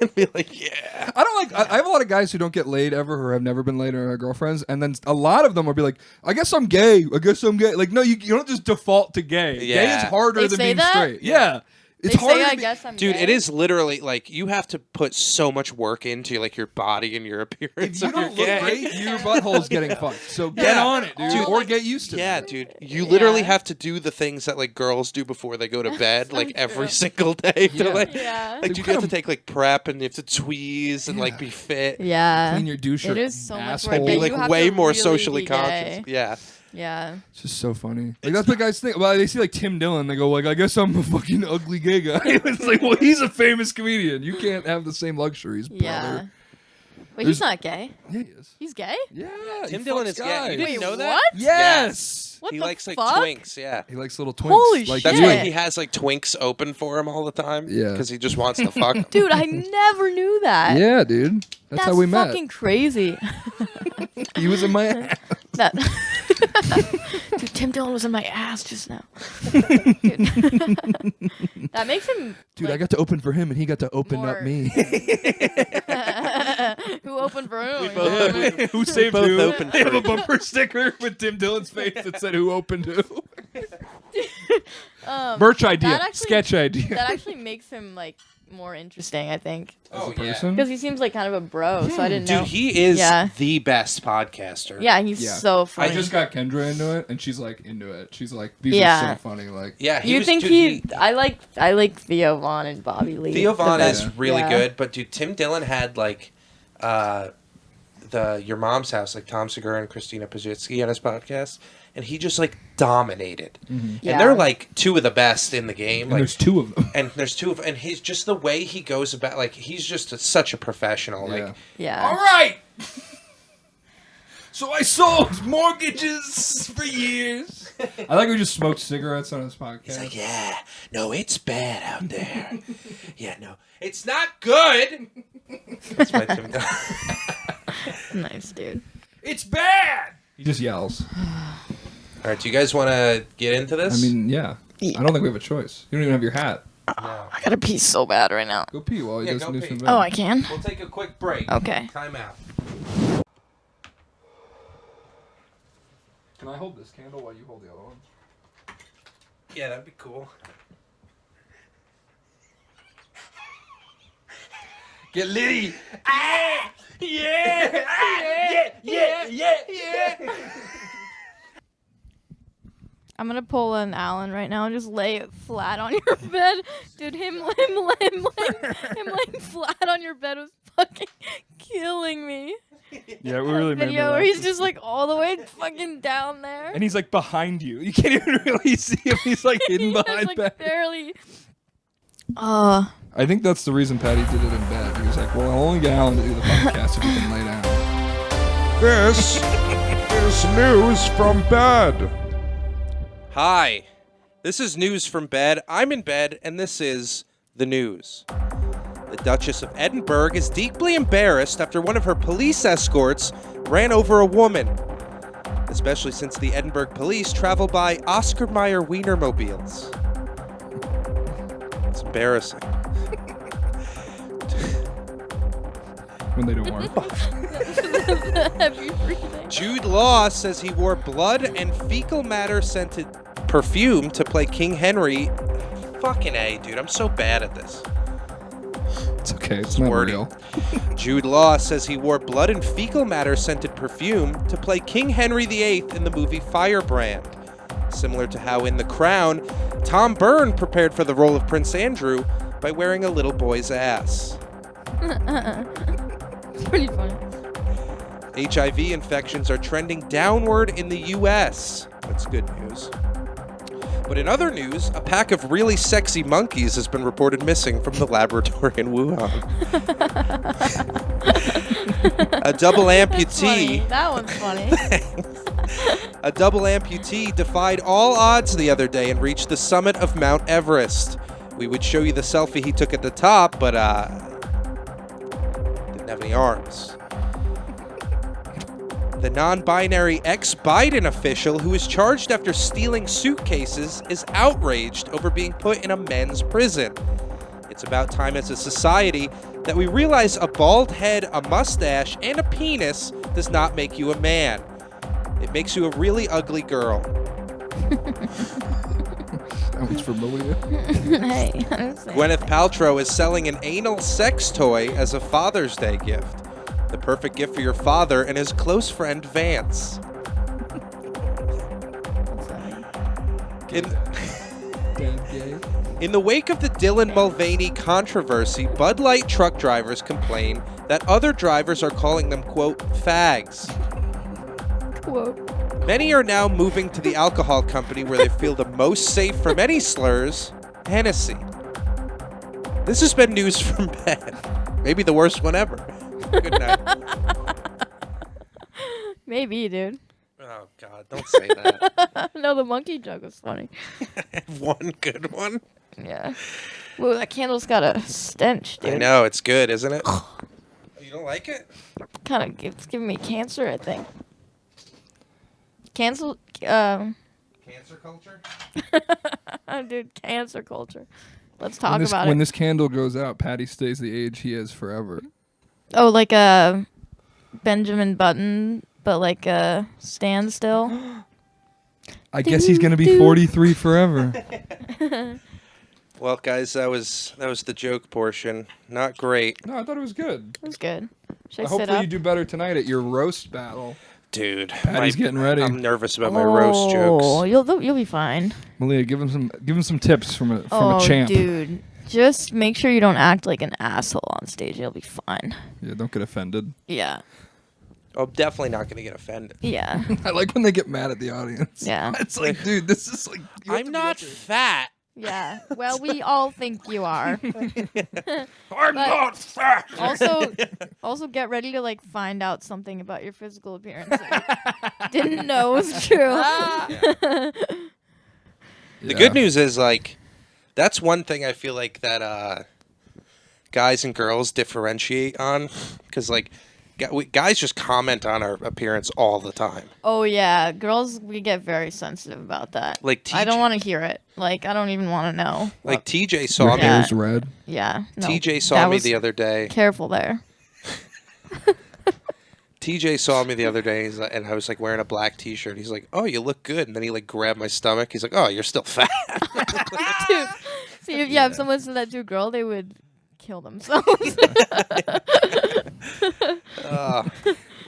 and be like, yeah. I don't like. I have a lot of guys who don't get laid ever, or have never been laid, or have girlfriends, and then a lot of them will be like, "I guess I'm gay. I guess I'm gay." Like, no, you don't just default to gay. Gay Yeah. is harder They than say being that? straight. Yeah, it's They harder. say, to I be- guess I'm Dude, gay. it is literally like you have to put so much work into like your body and your appearance. If you if you're don't look gay. great, your butthole's getting fucked. So get Yeah. on it, dude, Dude, or like- get used to Yeah, it. dude. You literally Yeah. have to do the things that like girls do before they go to bed, So like every true. single day. To, Yeah. like, Yeah. like Like, dude, you what have to kind take like prep and you have to tweeze and like be fit. Yeah. Clean your douche. It is so much asshole. work. Be Yeah, like you have way to more really socially be conscious. gay. Yeah. Yeah. It's just so funny. Like that's what guys think. Well, they see like Tim Dillon, they go like, "I guess I'm a fucking ugly gay guy." It's like, well, he's a famous comedian. You can't have the same luxuries, brother. Yeah. Wait, There's- he's not gay. Yeah, he is. He's gay? Yeah, Tim he Dillon fucks is gay. guys. You didn't Wait, know that? what? Yes. What He the likes like fuck? twinks. Yeah. He likes little twinks. Holy like That's shit. why he has like twinks open for him all the time. Yeah. Because he just wants to fuck 'em. Dude, I never knew that. Yeah, dude. That's how we met. fucking crazy. He was in my ass. That Dude, Tim Dillon was in my ass just now. Dude. That makes him Dude, like, I got to open for him, and he got to open more- up me. who opened for who? We both- Who saved both who? opened They have for a bumper sticker with Tim Dillon's face that said "Who opened who." Merch idea, that actually- sketch idea. That actually makes him like more interesting, I think, Oh, person? because he seems like kind of a bro. So I didn't know. Dude, he is Yeah. the best podcaster. Yeah, he's Yeah. so funny. I just got Kendra into it, and she's like into it. She's like, "These Yeah. are so funny." Like, Yeah. You was- think dude, I like Theo Vaughn and Bobby Lee. Theo the Vaughn best. is really Yeah. good, but dude, Tim Dillon had like the Your Mom's House, like Tom Segura and Christina Pazitsky on his podcast, and he just like dominated. Yeah. And they're like two of the best in the game. and Like, there's two of them. and there's two of, and he's just the way he goes about, like he's just such a professional. Yeah. Like, Yeah. All right. So I sold mortgages for years. I like we just smoked cigarettes on this podcast. he's like, yeah, no, it's bad out there. Yeah, no, it's not good. That's my Tim Dillon. Nice, dude. It's bad. He just yells. All right, do you guys want to get into I this? mean, yeah. I don't think we have a choice. You don't even have your hat. no. I gotta pee so bad right now. Go pee while you Yeah, guys go do pee. some Oh, I can. We'll take a quick break. Okay. Time out. Can I hold this candle while you hold the other one? Yeah, that'd be cool. Get litty. Ah! Yeah! Yeah! I'm gonna pull an Alan right now and just lay it flat on your bed. Dude, him laying flat on your bed was fucking killing me. Yeah, we really made me Video laugh. where he's just like all the way fucking down there. And he's like behind you. You can't even really see him. He's like hidden He's, behind like that. barely. I think that's the reason Patty did it in bed. He was like, well, I'll only get Alan to do the podcast if he can lay down. This is news from bed. Hi, this is news from bed. I'm in bed, and this is the news. The Duchess of Edinburgh is deeply embarrassed after one of her police escorts ran over a woman, especially since the Edinburgh police travel by Oscar Mayer Wienermobiles. It's embarrassing. When they don't work. Heavy breathing. Jude Law says he wore blood and fecal matter scented perfume to play King Henry. Fucking A, dude. I'm so bad at this. It's okay. It's not wordy. real. Jude Law says he wore blood and fecal matter scented perfume to play King Henry VIII in the movie Firebrand. Similar to how in The Crown, Tom Byrne prepared for the role of Prince Andrew by wearing a little boy's ass. It's pretty funny. HIV infections are trending downward in the US. That's good news. But in other news, a pack of really sexy monkeys has been reported missing from the laboratory in Wuhan. A double amputee. That one's funny. A double amputee defied all odds the other day and reached the summit of Mount Everest. We would show you the selfie he took at the top, but didn't have any arms. The non-binary ex-Biden official who is charged after stealing suitcases is outraged over being put in a men's prison. It's about time as a society that we realize a bald head, a mustache, and a penis does not make you a man. It makes you a really ugly girl. Sounds familiar. Hey, I'm saying. Gwyneth Paltrow is selling an anal sex toy as a Father's Day gift. The perfect gift for your father and his close friend Vance. In, Dad gay. in the wake of the Dylan Mulvaney controversy, Bud Light truck drivers complain that other drivers are calling them, quote, fags. Quote. Many are now moving to the alcohol company where they feel the most safe from any slurs, Hennessy. This has been news from Ben. Maybe the worst one ever. Good night. Maybe, dude. Oh, God, don't say that. No, the monkey joke was funny. One good one. Yeah. Whoa, that candle's got a stench, dude. I know, it's good, isn't it? Oh, you don't like it? It's giving me cancer, I think. Cancel, Cancer culture? dude, cancer culture. Let's talk When about when it. this candle goes out, Patty stays the age he is forever. Oh, like a Benjamin Button, but like a standstill. I guess he's gonna be 43 forever. Well, guys, that was the joke portion. Not great. No, I thought it was good. It was good. Should I sit Hopefully up? you do better tonight at your roast battle. Dude, Patty's getting ready. I'm nervous about my roast Oh, jokes. you'll be fine. Malia, give him some tips from a champ. Dude, just make sure you don't act like an asshole on stage. You'll be fine. Yeah, don't get offended. Yeah. I'm definitely not going to get offended. Yeah. I like when they get mad at the audience. Yeah. It's like, dude, this is like. you have to I'm be not up there. fat. Yeah. Well, we all think you are. I'm not fat. Also get ready to like find out something about your physical appearance that you didn't know was true. The Yeah. good news is, like, that's one thing I feel like that guys and girls differentiate on. Because, like, guys just comment on our appearance all the time. Oh yeah, girls, we get very sensitive about that. Like, I don't want to hear it. Like I don't even want to know. Like, TJ Your saw me. Yeah. hair's red. Yeah. No, TJ saw that me was- the other day. Careful there. TJ saw me the other day, and I was like wearing a black T-shirt. He's like, "Oh, you look good," and then he like grabbed my stomach. He's like, "Oh, you're still fat." Dude, see, if someone said that to a girl, they would kill themselves.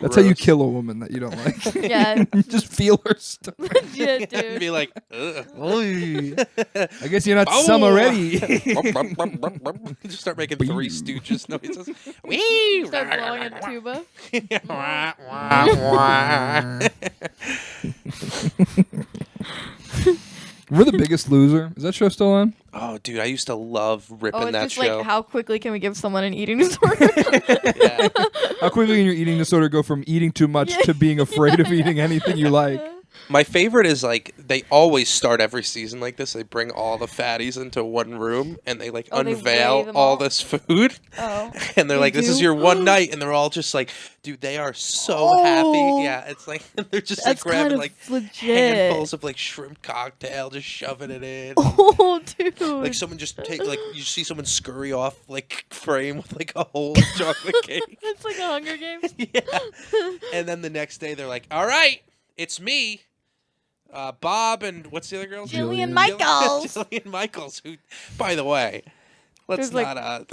That's how you kill a woman that you don't like. Yeah. You just feel her stomach. Yeah, dude. Be like, ugh. I guess you're not Oh. summer ready. Just start making Three Stooges noises. Wee! Start blowing a tuba. Wah, wah, wah. We're the Biggest Loser. Is that show still on? Oh, dude, I used to love ripping Oh, it's that just show. like how quickly can we give someone an eating disorder? Yeah. How quickly can your eating disorder go from eating too much to being afraid of eating anything you like? My favorite is like they always start every season like this. They bring all the fatties into one room and they like Oh, they weigh unveil them all all? this food. Oh. And they're They like, "This is do? your one night," and they're all just like, "Dude, they are so Oh. happy." Yeah, it's like they're just like That's grabbing kind of like legit. handfuls of like shrimp cocktail, just shoving it in. Oh, dude. Like someone just take like you see someone scurry off like frame with like a whole chocolate cake. It's like a Hunger Games. Yeah, and then the next day they're like, "All right, it's me." Bob and what's the other girl? Jillian Jillian. Michaels. Jillian Michaels, who, by the way, let's Who's not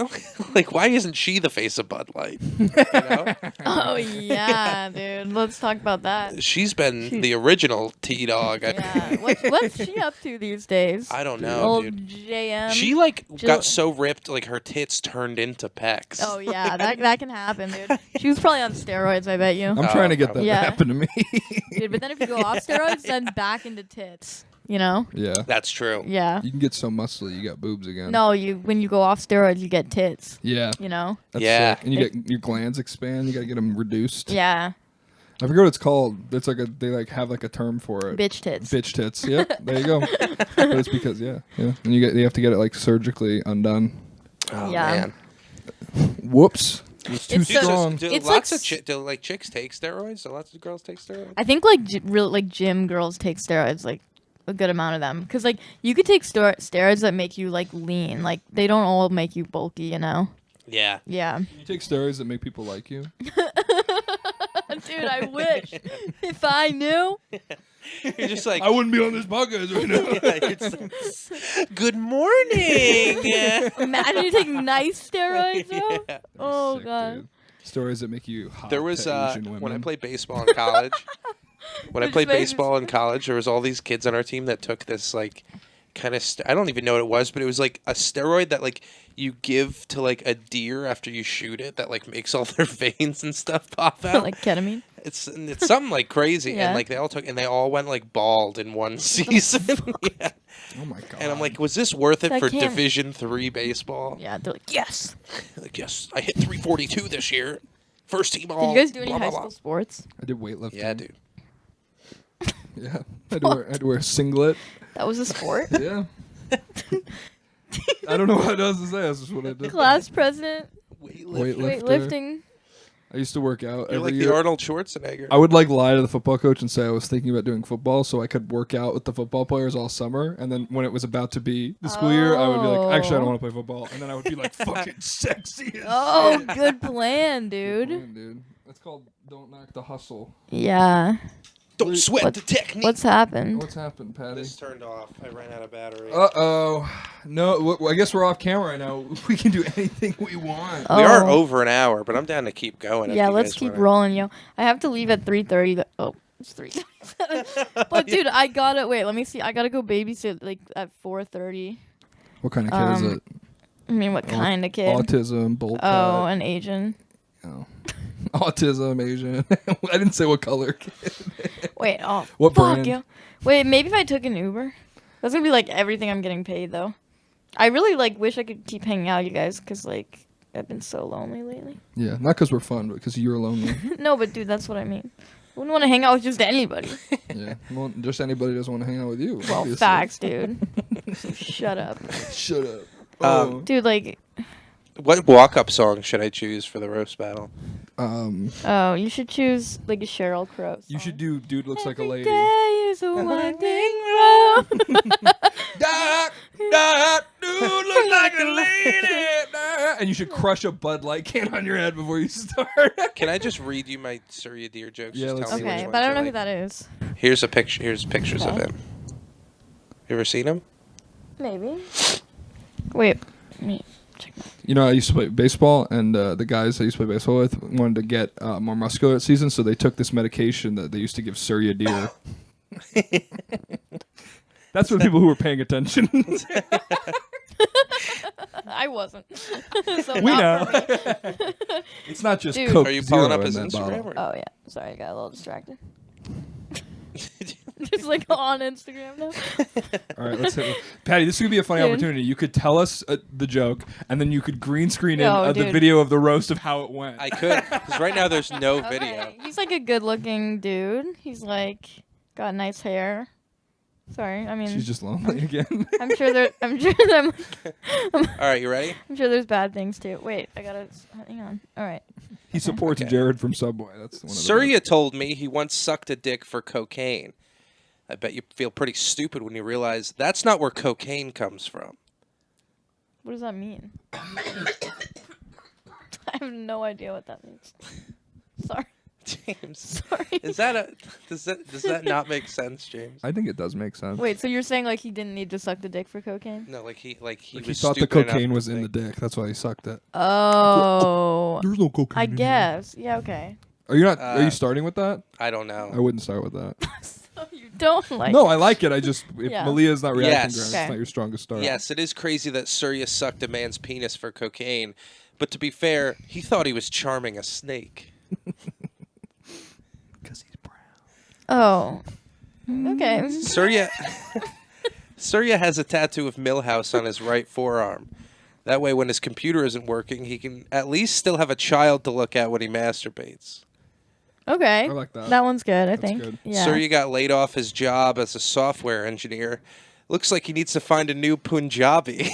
like why isn't she the face of Bud Light? You know, Oh yeah, dude. Let's talk about that. she's been the original T-Dog. Yeah. What's she up to these days? I don't know, Old dude. JM. She like Jill- got so ripped, like her tits turned into pecs. Oh yeah, that can happen, dude. She was probably on steroids, I bet you. I'm trying to get that Yeah. to happen to me. Dude, but then if you go off steroids, then back into tits. You know? Yeah. That's true. Yeah. You can get so muscly, you got boobs again. No, when you go off steroids, you get tits. Yeah. You know? That's Yeah. sick. And you get your glands expand. You got to get them reduced. Yeah. I forget what it's called. It's like they like have like a term for it. Bitch tits. Bitch tits. Yep. There you go. But it's because yeah. And you have to get it like surgically undone. Oh Yeah. man. Whoops. It's too It's so- strong. Do It's lots like of do like chicks take steroids? Do lots of girls take steroids? I think like gym girls take steroids, like a good amount of them, because like you could take steroids that make you like lean, like they don't all make you bulky, you know? Yeah. Yeah. You take steroids that make people like you. Dude, I wish if I knew. You're just like I wouldn't be on this podcast right now. yeah, it's like, good morning. Imagine you take nice steroids, though. Yeah. Oh Sick, god. dude. Stories that make you hot. There was to Asian when I women. played baseball in college. When I Which played makes- baseball in college, there was all these kids on our team that took this like kind of I don't even know what it was, but it was like a steroid that like you give to like a deer after you shoot it that like makes all their veins and stuff pop out. Like ketamine. It's something like crazy, Yeah. and like they all went like bald in one season. Yeah. Oh my god. And I'm like, was this worth it That for can't- Division III baseball? Yeah, they're like, yes. Like, yes, I hit 342 this year. First team Did all. you guys do any blah, high blah, school blah. sports? I did weightlifting. Yeah, dude. Yeah. I had to wear a singlet. That was a sport. Yeah. I don't know what else to say. That's just what I did. Class president, Weightlifter. weightlifting. I used to work out You're every like year. the Arnold Schwarzenegger. I would like lie to the football coach and say I was thinking about doing football so I could work out with the football players all summer. And then when it was about to be the school year, I would be like, actually, I don't want to play football. And then I would be like, fucking sexy as Oh, shit. good plan, dude. Man, dude. That's called Don't Knock the Hustle. Yeah. Don't sweat What- the technique. What's happened? What's happened, Patty? This turned off. I ran out of battery. Uh-oh. No, I guess we're off camera right now. We can do anything we want. Oh. We are over an hour, but I'm down to keep going. if Yeah, you let's guys keep wanna- rolling, yo. I have to leave at 3:30. Oh, it's 3:37. But dude, I gotta wait. Let me see. I gotta go babysit like at 4:30. What kind of kid is it? I mean, what kind of kid? Autism, bolt Oh, cut. an Asian. Oh. Autism, Asian. I didn't say what color kid. Wait, oh, What fuck brand? yo. Wait, maybe if I took an Uber, that's gonna be like everything I'm getting paid though. I really like wish I could keep hanging out, with you guys, cause like I've been so lonely lately. Yeah, not because we're fun, but because you're lonely. No, but dude, that's what I mean. I wouldn't want to hang out with just anybody. Yeah. Well, just anybody doesn't want to hang out with you. Well, obviously. facts, dude. So shut up, Shut up. dude. Like, What walk-up song should I choose for the roast battle? oh, you should choose like a Sheryl Crow. You song. should do Dude Looks Like a Every Lady. day is a winding road. Dude looks like a lady. And you should crush a Bud Light can on your head before you start. Can I just read you my Surya Deer jokes? Yeah, Just let's tell see. me Okay, which but I ones don't know you who like. that is. Here's a picture. Here's pictures of Okay. him. You ever seen him? Maybe. Wait. Let me check. You know, I used to play baseball, and the guys I used to play baseball with wanted to get more muscular that season, so they took this medication that they used to give Surya Deer. That's what people who were paying attention. I wasn't. So We not know. for me. It's not just Dude. Coke Are you Zero pulling up in his that Instagram? bottle. Or? Oh yeah. Sorry, I got a little distracted. Just like on Instagram now. All right, let's hit it. Patty, this could be a funny Dude. opportunity. You could tell us the joke, and then you could green screen in No, the dude. video of the roast of how it went. I could, because right now there's no video. Okay. He's like a good-looking dude. He's like got nice hair. Sorry, I mean, She's just lonely again. I'm sure there. I'm sure All right, you ready? I'm sure there's bad things too. Wait, I gotta hang on. All right. He supports Okay. Jared from Subway. That's one of the Surya told me he once sucked a dick for cocaine. I bet you feel pretty stupid when you realize that's not where cocaine comes from. What does that mean? I have no idea what that means. Sorry. James, Sorry. does that not make sense, James? I think it does make sense. Wait, so you're saying like he didn't need to suck the dick for cocaine? No, he Like, was he thought the stupid enough cocaine to was in the think- dick. That's why he sucked it. Oh. There's no cocaine. I in here. guess. Yeah. Okay. Are you not? Are Uh, you starting with that? I don't know. I wouldn't start with that. So you don't like. No, I like it. I just if Yeah. Malia's not reacting, Yes. to it, it's Okay. not your strongest start. Yes, it is crazy that Surya sucked a man's penis for cocaine, but to be fair, he thought he was charming a snake. Because he's brown. Oh. Okay. Surya has a tattoo of Millhouse on his right forearm. That way, when his computer isn't working, he can at least still have a child to look at when he masturbates. Okay. I like that. That one's good. I That's think. good. Yeah. Surya got laid off his job as a software engineer. Looks like he needs to find a new Punjabi.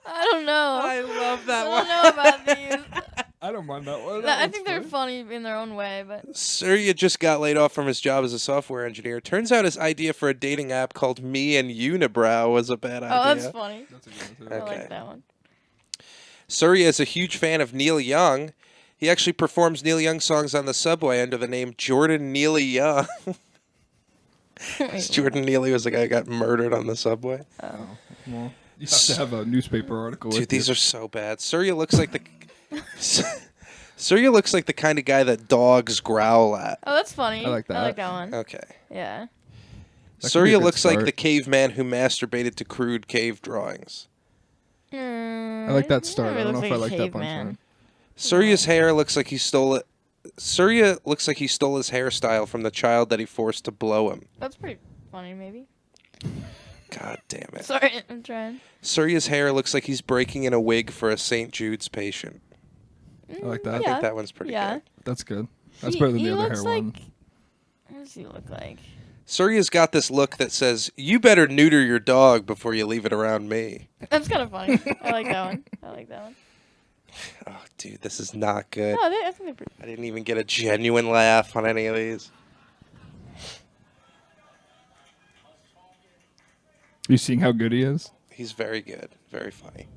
I don't know. I love that I one. don't know about these. I don't mind that one. I think they're funny in their own way, but Surya just got laid off from his job as a software engineer. Turns out his idea for a dating app called Me and Unibrow was a bad oh, idea. that's funny. That's a good one, I too. Okay. like that one. Surya is a huge fan of Neil Young. He actually performs Neil Young songs on the subway under the name Jordan Neely Young. Jordan Neely was the guy who got murdered on the subway. Well, you have to have a newspaper article. Dude, with these you. are so bad. Surya looks like the Surya looks like the kind of guy that dogs growl at. Oh, that's funny. I like I like that. that one. Okay. Yeah. That could be a Surya good looks like start. the caveman who masturbated to crude cave drawings. I like that start. I don't know if I like that punchline. Surya's hair looks like he stole it. Surya looks like he stole his hairstyle from the child that he forced to blow him. That's pretty funny, maybe. God damn it. Sorry, I'm trying. Surya's hair looks like he's breaking in a wig for a St. Jude's patient. I like that. I Yeah. think that one's pretty Yeah. good. That's good. That's He- better than he the other looks hair like, one. What does he look like? Surya's got this look that says, "You better neuter your dog before you leave it around me." That's kind of funny. I like that one. I like that one. Oh, dude, this is not good. No, I think they're pretty. I didn't even get a genuine laugh on any of these. You seeing how good he is? He's very good. Very funny.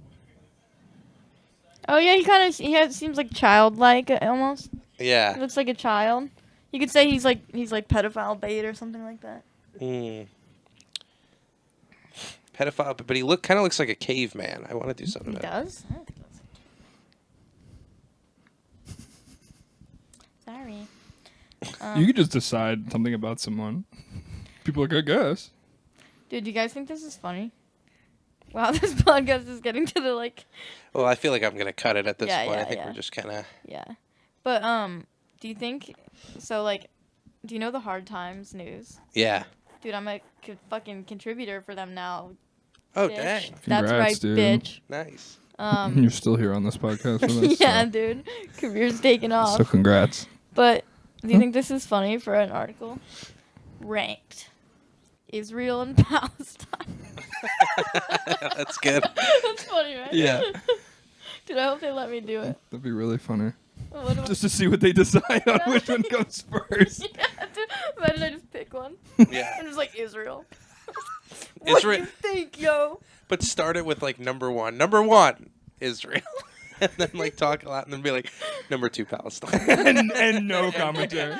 Oh yeah, seems like childlike almost. He Yeah. looks like a child. You could say he's like pedophile bait or something like that. Mm. Pedophile, but he kind of looks like a caveman. I want to do something He about it. does? I don't think that's. Sorry. You could just decide something about someone. People are like, I guess. Dude, do you guys think this is funny? Wow, this podcast is getting to the like. Well, I feel like I'm gonna cut it at this Yeah, point. I yeah, think yeah. we're just kind of. Yeah. But do you think so like do you know the Hard Times news? Yeah. Dude, I'm a fucking contributor for them now. Oh Bitch. dang! That's Congrats, right, dude. bitch. Nice. You're still here on this podcast with us. yeah, so. dude. Career's taking off. So congrats. But do you think this is funny for an article? Ranked. Israel and Palestine. That's good. That's funny, right? Yeah. Dude, I hope they let me do it. That'd be really funny. What do I- Just to see what they decide on which one comes first. yeah, dude. Imagine I just pick one. Yeah. And it's like Israel. What do Israel, you think, yo? but start it with like number one. Number one, Israel, and then like talk a lot, and then be like number two, Palestine. and no commentary.